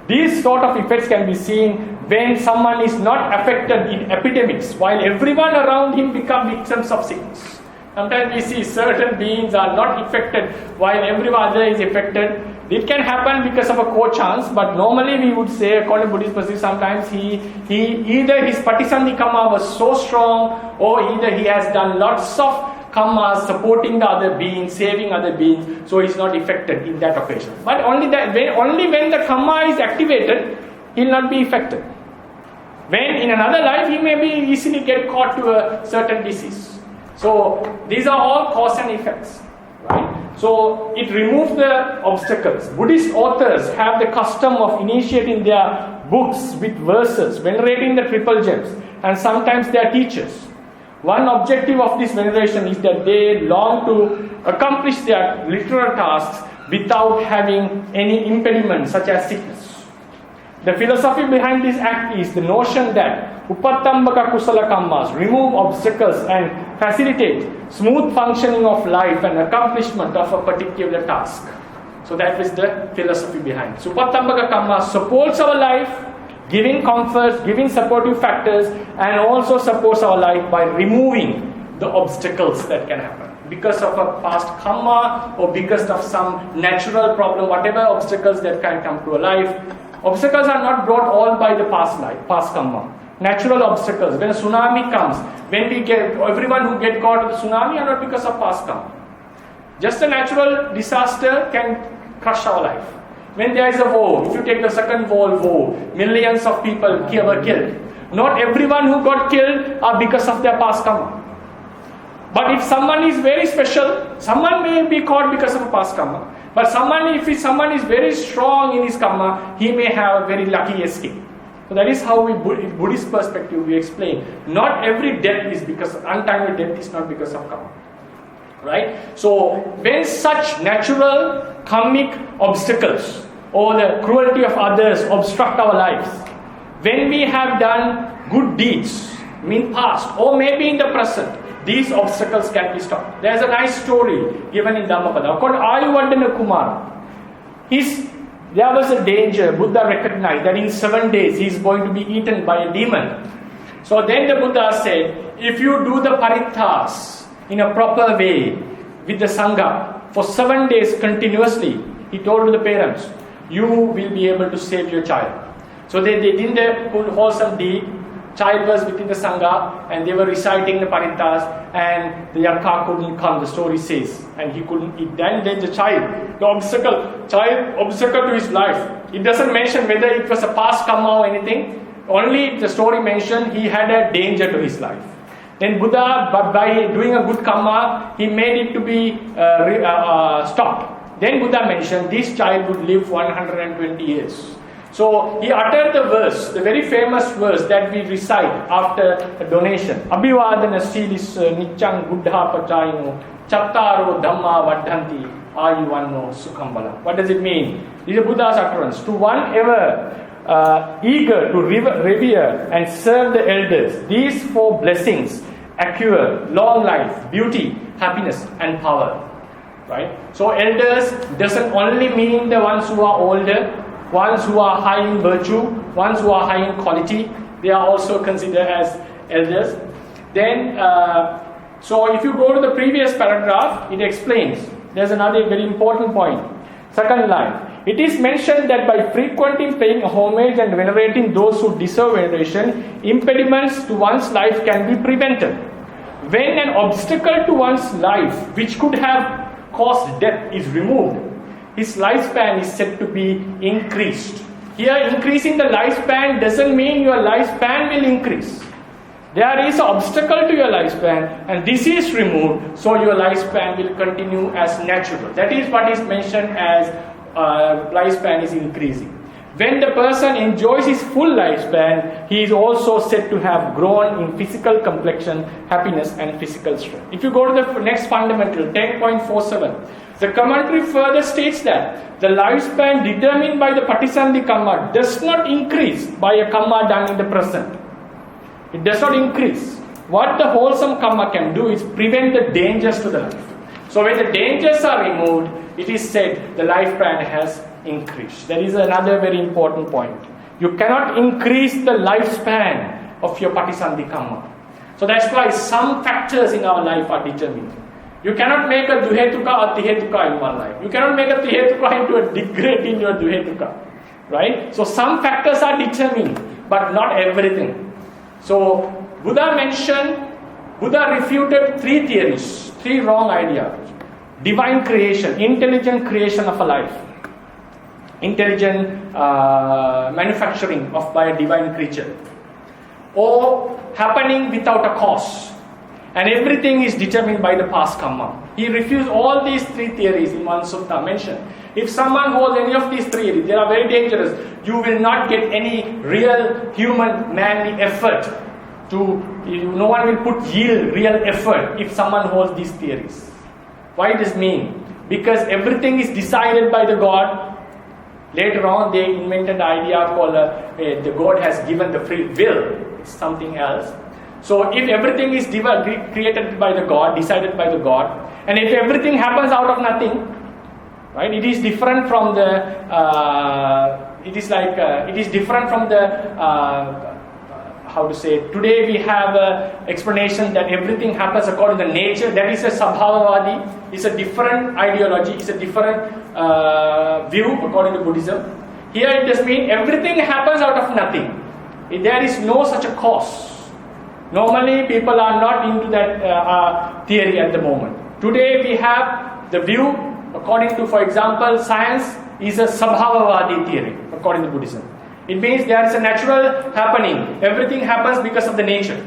These sort of effects can be seen when someone is not affected in epidemics, while everyone around him become victims of sickness. Sometimes we see certain beings are not affected while everyone other is affected. It can happen because of a co-chance, but normally we would say, according to Buddhist perspective, sometimes he either his patisandhi kamma was so strong, or either he has done lots of kammas supporting the other beings, saving other beings, so he's not affected in that occasion. But only when the kamma is activated, he'll not be affected. When in another life, he may be easily get caught to a certain disease. So these are all cause and effects, right? So it removes the obstacles. Buddhist authors have the custom of initiating their books with verses, venerating the triple gems, and sometimes their teachers. One objective of this veneration is that they long to accomplish their literal tasks without having any impediment such as sickness. The philosophy behind this act is the notion that upatthambhaka kusala kammas remove obstacles and facilitate smooth functioning of life and accomplishment of a particular task. So that is the philosophy behind. So upatthambhaka kamma supports our life, giving comfort, giving supportive factors, and also supports our life by removing the obstacles that can happen. Because of a past kamma or because of some natural problem, whatever obstacles that can come to a life. Obstacles are not brought all by the past life, past kamma. Natural obstacles. When a tsunami comes, everyone who get caught in the tsunami are not because of past kamma. Just a natural disaster can crush our life. When there is a war, if you take the Second World War, millions of people were killed. Not everyone who got killed are because of their past kamma. But if someone is very special, someone may be caught because of a past kamma. But if someone is very strong in his kamma, he may have a very lucky escape. So that is how in Buddhist perspective we explain. Not every death is because untimely death is not because of kamma. Right? So when such natural kammic obstacles or the cruelty of others obstruct our lives, when we have done good deeds, in past or maybe in the present, these obstacles can be stopped. There is a nice story given in Dhammapada called Ayuvardhana Kumara. There was a danger. Buddha recognized that in 7 days he is going to be eaten by a demon. So then the Buddha said, if you do the paritas in a proper way with the Sangha for 7 days continuously, he told the parents, you will be able to save your child. So they did the wholesome deed. Child was within the Sangha and they were reciting the paritas and the Yaka couldn't come, the story says, and he couldn't eat. Then the child, the obstacle to his life. It doesn't mention whether it was a past kamma or anything. Only the story mentioned he had a danger to his life. Then Buddha, by doing a good kamma, he made it to be stopped. Then Buddha mentioned this child would live 120 years. So he uttered the verse, the very famous verse that we recite after a donation. Abhivadana silis nichang buddha pachayino chattaro dhamma vaddhanti ayuvanno sukham balam. What does it mean? This is Buddha's utterance. To one ever eager to revere and serve the elders, these 4 blessings accrue long life, beauty, happiness and power. Right? So elders doesn't only mean the ones who are older, ones who are high in virtue, ones who are high in quality, they are also considered as elders. Then, so if you go to the previous paragraph, it explains. There's another very important point. Second line. It is mentioned that by frequently paying homage and venerating those who deserve veneration, impediments to one's life can be prevented. When an obstacle to one's life, which could have caused death, is removed, his lifespan is said to be increased. Here, increasing the lifespan doesn't mean your lifespan will increase. There is an obstacle to your lifespan, and this is removed, so your lifespan will continue as natural. That is what is mentioned as lifespan is increasing. When the person enjoys his full lifespan, he is also said to have grown in physical complexion, happiness, and physical strength. If you go to the next fundamental, 10.47, the commentary further states that the lifespan determined by the upatthambhakakamma does not increase by a kamma done in the present. It does not increase. What the wholesome kamma can do is prevent the dangers to the life. So when the dangers are removed, it is said the lifespan has increased. That is another very important point. You cannot increase the lifespan of your upatthambhakakamma. So that's why some factors in our life are determined. You cannot make a duhetuka or tihetuka in one life. You cannot make a tihetuka into a degrade in your duhetuka. Right? So some factors are determined, but not everything. So Buddha refuted three theories, three wrong ideas. Divine creation, intelligent creation of a life. Intelligent manufacturing by a divine creature. Or happening without a cause. And everything is determined by the past kamma. He refused all these three theories in one sutta mentioned. If someone holds any of these three, they are very dangerous. You will not get any real human manly effort. No one will yield real effort if someone holds these theories. Why does this mean? Because everything is decided by the God. Later on, they invented the idea called the God has given the free will. It's something else. So if everything is created by the God, decided by the God, and if everything happens out of nothing, right? It is different from the. It is different from the. How to say? Today we have an explanation that everything happens according to nature. That is a sabhavavadi. It's a different ideology. It's a different view according to Buddhism. Here it does mean everything happens out of nothing. There is no such a cause. Normally people are not into that theory at the moment. Today we have the view according to, for example, science is a sabhavavadi theory according to Buddhism. It means there is a natural happening. Everything happens because of the nature.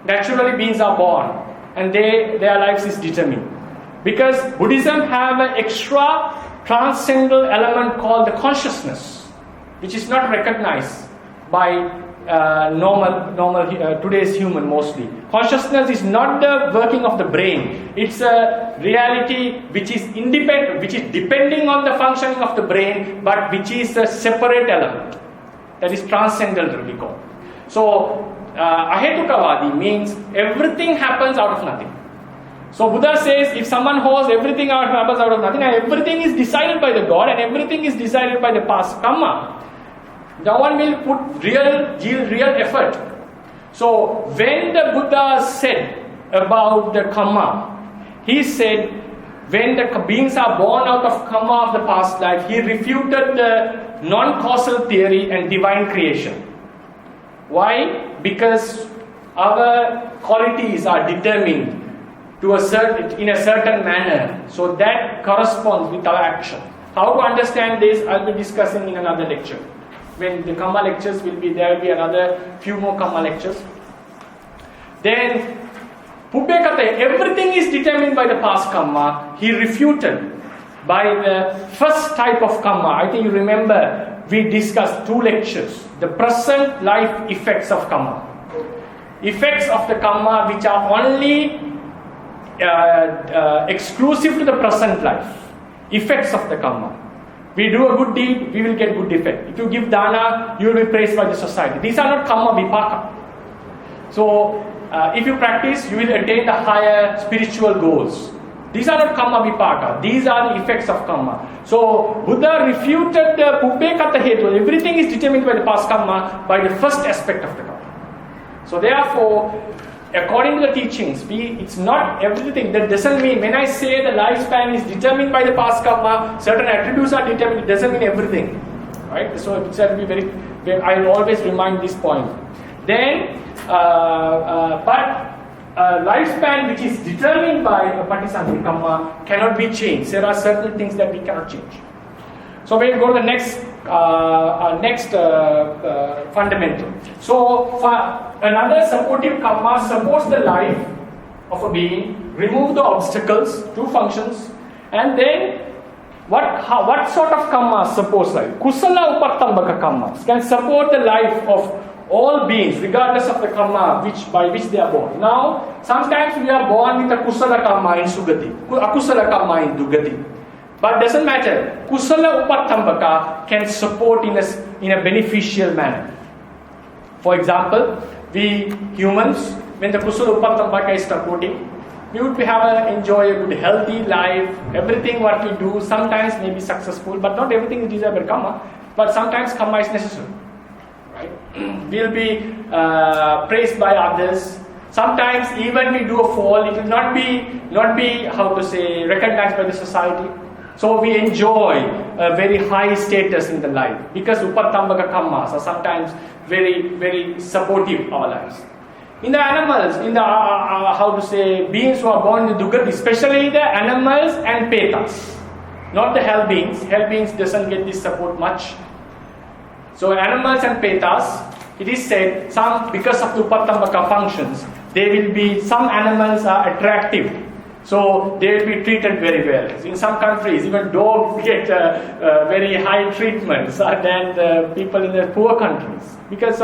Naturally beings are born and their lives is determined. Because Buddhism have an extra transcendental element called the consciousness, which is not recognized by normal today's human mostly. Consciousness is not the working of the brain. It's a reality which is independent, which is depending on the functioning of the brain, but which is a separate element. That is transcendental, we call. So, ahetukavadi means everything happens out of nothing. So, Buddha says if someone holds everything happens out of nothing, and everything is decided by the God, and everything is decided by the past kamma, no one will put real effort. So, when the Buddha said about the kamma, he said when the beings are born out of kamma of the past life, he refuted the non-causal theory and divine creation. Why? Because our qualities are determined in a certain manner, so that corresponds with our action. How to understand this, I'll be discussing in another lecture. When the kamma lectures will be, there will be another few more kamma lectures. Then Pubbekata, everything is determined by the past kamma. He refuted by the first type of kamma. I think you remember we discussed 2 lectures. The present life effects of kamma. Effects of the kamma which are only exclusive to the present life. Effects of the kamma. We do a good deed, we will get good effect. If you give dana, you will be praised by the society. These are not kamma vipaka. So, if you practice, you will attain the higher spiritual goals. These are not kamma vipaka. These are the effects of kamma. So, Buddha refuted the pubbekata hetu. Everything is determined by the past kamma by the first aspect of the kamma. So therefore, according to the teachings, it's not everything. That doesn't mean, when I say the lifespan is determined by the past karma, certain attributes are determined, it doesn't mean everything. Right? So it shall be very, I'll always remind this point. Then, lifespan which is determined by upatthambhakakamma cannot be changed. There are certain things that we cannot change. So we'll go to the next fundamental. So for another supportive karma supports the life of a being, remove the obstacles, two functions, and then what sort of karma supports life? Kusala upatthambhakakamma can support the life of all beings, regardless of the karma by which they are born. Now, sometimes we are born with a kusala karma in sugati, akusala karma in dugati. But doesn't matter. Kusala upatthambhaka can support in a beneficial manner. For example, we humans, when the kusala upatthambhaka is supporting, we would enjoy a good healthy life. Everything what we do sometimes may be successful, but not everything is desired by karma. But sometimes karma is necessary. Right? We'll be praised by others. Sometimes even we do a fall, it will not be recognized by the society. So we enjoy a very high status in the life because upatthambhakakammas are sometimes very, very supportive of our lives. In the animals, beings who are born in Dugati, especially the animals and petas, not the hell beings. Hell beings doesn't get this support much. So animals and petas, it is said, because of the upatthambhaka functions, some animals are attractive. So they will be treated very well. In some countries, even dogs get very high treatments than the people in the poor countries. Because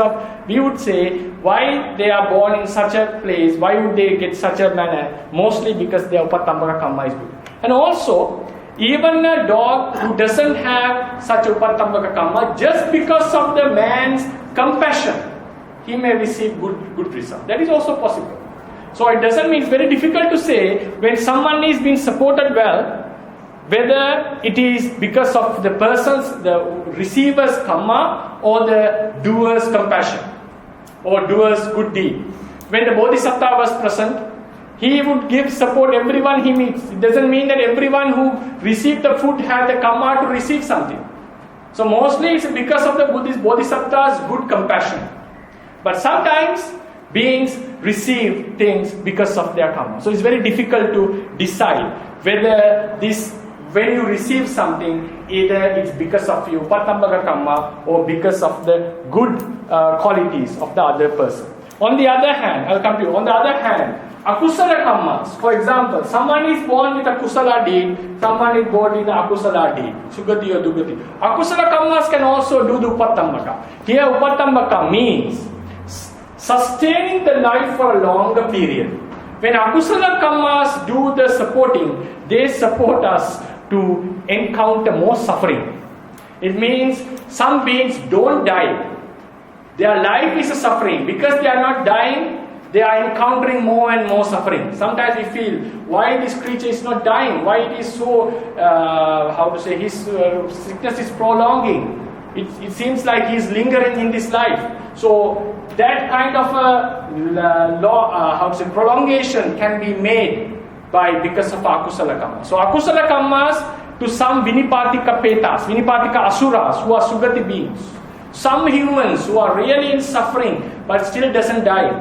we would say, why they are born in such a place, why would they get such a manner? Mostly because their upatthambhakakamma is good. And also, even a dog who doesn't have such upatthambhakakamma, just because of the man's compassion, he may receive good result. That is also possible. So it doesn't mean, it's very difficult to say when someone is being supported well, whether it is because of the receiver's karma or the doer's compassion or doer's good deed. When the Bodhisattva was present, he would give support everyone he meets. It doesn't mean that everyone who received the food had the karma to receive something. So mostly it's because of the Bodhisattva's good compassion. But sometimes beings receive things because of their karma. So it's very difficult to decide whether when you receive something, either it's because of your upatthambhakakamma or because of the good qualities of the other person. On the other hand, I'll come to you. On the other hand, akusala kammas, for example, someone is born with a kusala deed, someone is born with a akusala deed, sugati or dugati. Akusala kammas can also do the upatthambhaka. Here upatthambhaka means sustaining the life for a longer period. When akusala kammas do the supporting, they support us to encounter more suffering. It means some beings don't die. Their life is a suffering. Because they are not dying, they are encountering more and more suffering. Sometimes we feel, why this creature is not dying? Why it is so, his sickness is prolonging. It seems like he is lingering in this life. So that kind of prolongation can be made because of akusala kamma. So akusala kammas to some vinipatika petas, vinipatika asuras who are sugati beings. Some humans who are really in suffering but still doesn't die.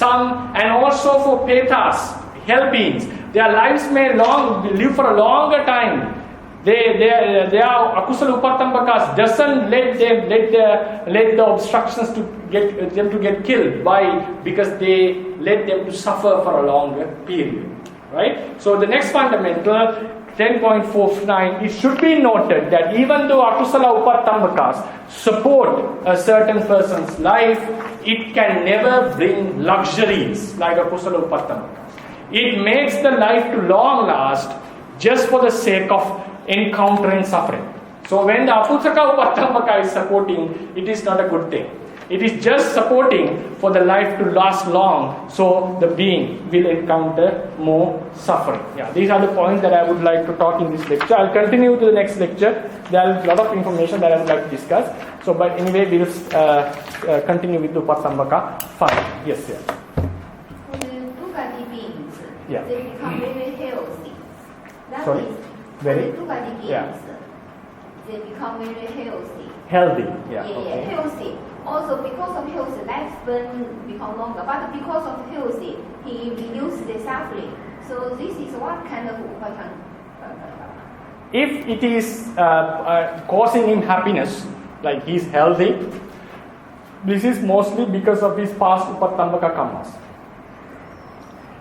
And also for petas, hell beings, their lives may live for a longer time. They are akusala upatthambhakas doesn't let the obstructions to get killed because they let them to suffer for a longer period, right? So the next fundamental 10.49, it should be noted that even though akusala upatthambhakas support a certain person's life, it can never bring luxuries like akusala upatthambhakas. It makes the life to long last just for the sake of encountering suffering. So when the aputthaka upatthambhaka is supporting, it is not a good thing. It is just supporting for the life to last long, so the being will encounter more suffering. Yeah, these are the points that I would like to talk in this lecture. I'll continue to the next lecture. There is a lot of information that I would like to discuss. So, but anyway, we will continue with the upatthambhaka. Fine. Yes, sir. For the Dugadi beings, Yeah. they become very healthy. That Sorry? is, Very? for the Dugadi beings, Yeah. they become very healthy. Healthy. Yeah. Yeah, Okay. healthy. Also, because of health, lifespan become longer. But because of health, he reduces the suffering. So this is what kind of upatthambhakakamma? If it is causing him happiness, like he is healthy, this is mostly because of his past upatthambhakakammas.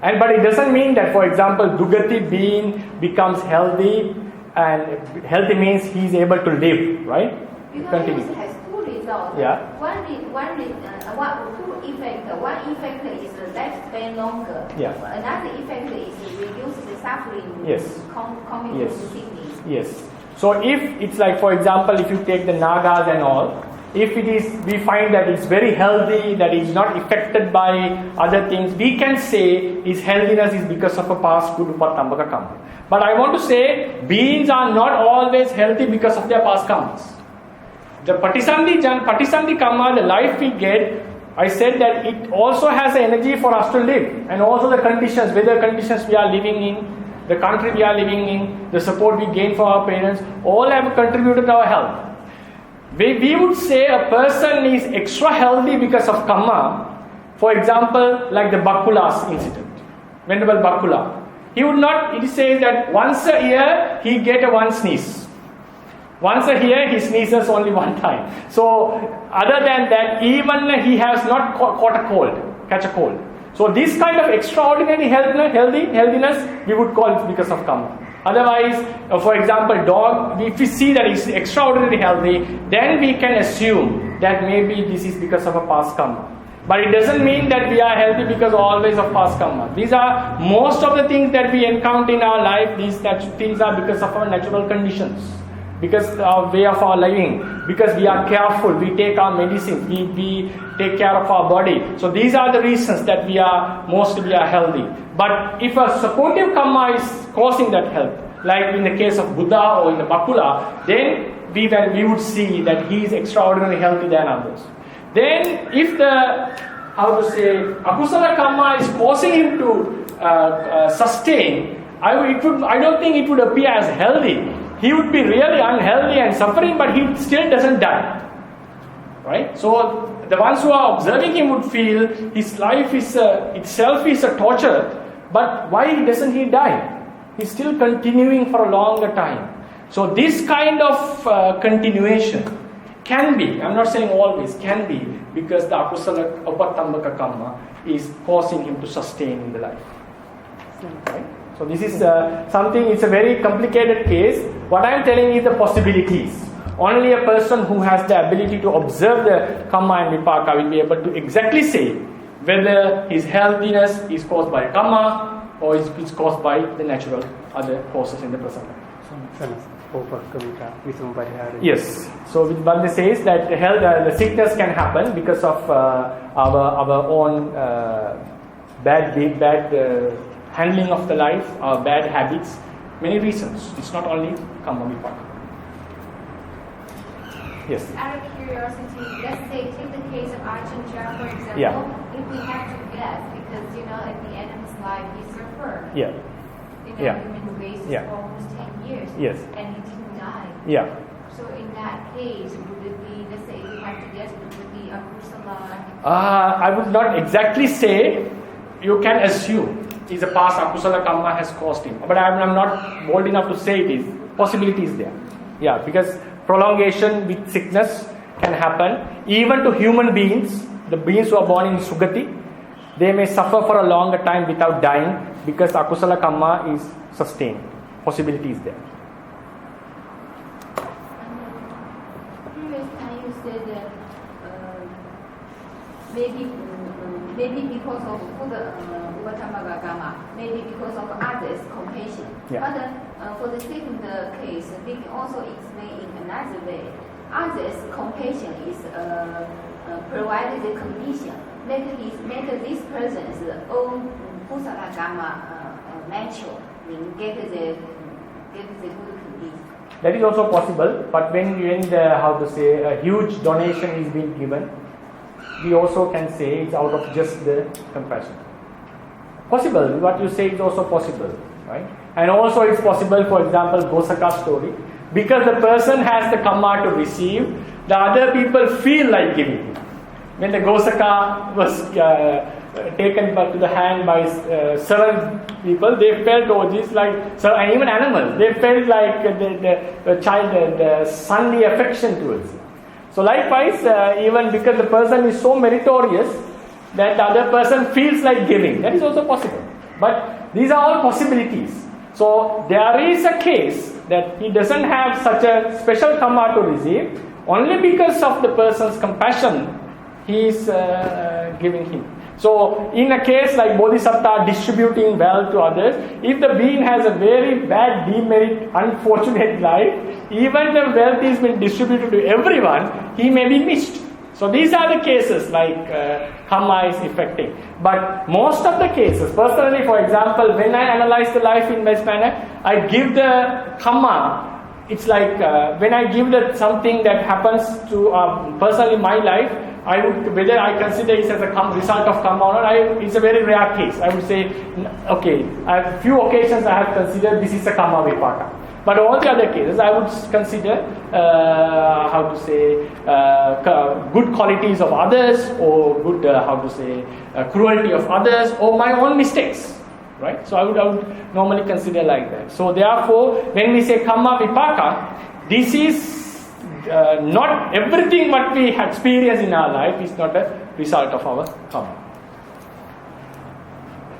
And but it doesn't mean that, for example, Dugati being becomes healthy, and healthy means he is able to live, right? Because Continue. health has two results. Yeah. Two effects. One effect is lifespan longer. Yeah. Another effect is reduce the suffering. Yes. Coming Yes. from the sickness. Yes. So if it's like, for example, if you take the Nagas and all, if it is, we find that it's very healthy, that it's not affected by other things, we can say his healthiness is because of a past good upatthambhakakamma. But I want to say, beings are not always healthy because of their past karmas. The patisandhi kamma, the life we get, I said that it also has the energy for us to live, and also the conditions, weather conditions we are living in, the country we are living in, the support we gain from our parents, all have contributed to our health. We would say a person is extra healthy because of kamma. For example, like the Bakula's incident, Venerable Bakula. He would not, it says that once a year he get a one sneeze. Once a year he sneezes only one time. So other than that, even he has not catch a cold. So this kind of extraordinary healthiness, we would call it because of kamma. Otherwise, for example, dog, if we see that it's extraordinarily healthy, then we can assume that maybe this is because of a past kamma. But it doesn't mean that we are healthy because always of past kamma. These are most of the things that we encounter in our life. These things are because of our natural conditions, because of way of our living, because we are careful, we take our medicine, we take care of our body. So these are the reasons that we are healthy. But if a supportive kamma is causing that health, like in the case of Buddha or in the Bakula, then we would see that he is extraordinarily healthy than others. Then if the, akusala kamma is causing him to sustain, I don't think it would appear as healthy. He would be really unhealthy and suffering, but he still doesn't die. Right? So the ones who are observing him would feel his life is itself is a torture, but why doesn't he die? He's still continuing for a longer time. So this kind of continuation can be, I'm not saying always, can be because the akusala upatthambhakakamma is causing him to sustain in the life. Right? So this is something, it's a very complicated case. What I am telling is the possibilities. Only a person who has the ability to observe the kamma and vipaka will be able to exactly say whether his healthiness is caused by kamma or is caused by the natural other causes in the present life. Yes. So Bande says that the sickness can happen because of our own bad handling of the life, our bad habits, many reasons. It's not only kamma vipaka. Yes. Out of curiosity, let's say take the case of Ajahn Jha, for example. Yeah. If we have to guess, because at the end of his life he suffered. Yeah. In Yeah. a human basis Yeah. for almost 10 years. Yes. And he didn't die. Yeah. So in that case, would it be, let's say, if we have to guess, would it be akusala? I would not exactly say. You can assume is a past akusala kamma has caused him, but I'm not bold enough to say it is. Possibility is there. Yeah, because prolongation with sickness can happen even to human beings. The beings who are born in Sugati, they may suffer for a longer time without dying because akusala kamma is sustained. Possibility is there. Previous time you said that maybe because of upatthambhakakamma, maybe because of others' compassion. Yeah. But for the second case, we can also explain in another way. Others' compassion is provide the condition, make this person's own upatthambhakakamma natural, get the good condition. That is also possible, but when a huge donation is being given, we also can say it's out of just the compassion. Possible, what you say is also possible, right? And also it's possible, for example, Gosaka story, because the person has the kamma to receive, the other people feel like giving. When the Gosaka was taken to the hand by several people, they felt, and even animals, they felt like the child, the sonly affection towards it. So likewise, even because the person is so meritorious that the other person feels like giving, that is also possible. But these are all possibilities. So there is a case that he doesn't have such a special kamma to receive, only because of the person's compassion he is giving him. So in a case like Bodhisattva distributing wealth to others, if the being has a very bad demerit, unfortunate life, even the wealth is being distributed to everyone, he may be missed. So these are the cases like kamma is affecting. But most of the cases, personally, for example, when I analyze the life in this manner, I give the kamma. It's like when I give something that happens to personally my life, whether I consider it as a result of kamma or not, it's a very rare case. I would say, okay, a few occasions I have considered this is a kamma vipaka. But all the other cases, I would consider, good qualities of others, or good, cruelty of others, or my own mistakes. Right? So I would normally consider like that. So therefore, when we say kamma vipaka, this is not everything what we experience in our life is not a result of our kamma.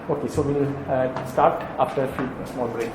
Okay, so we'll start after a small break.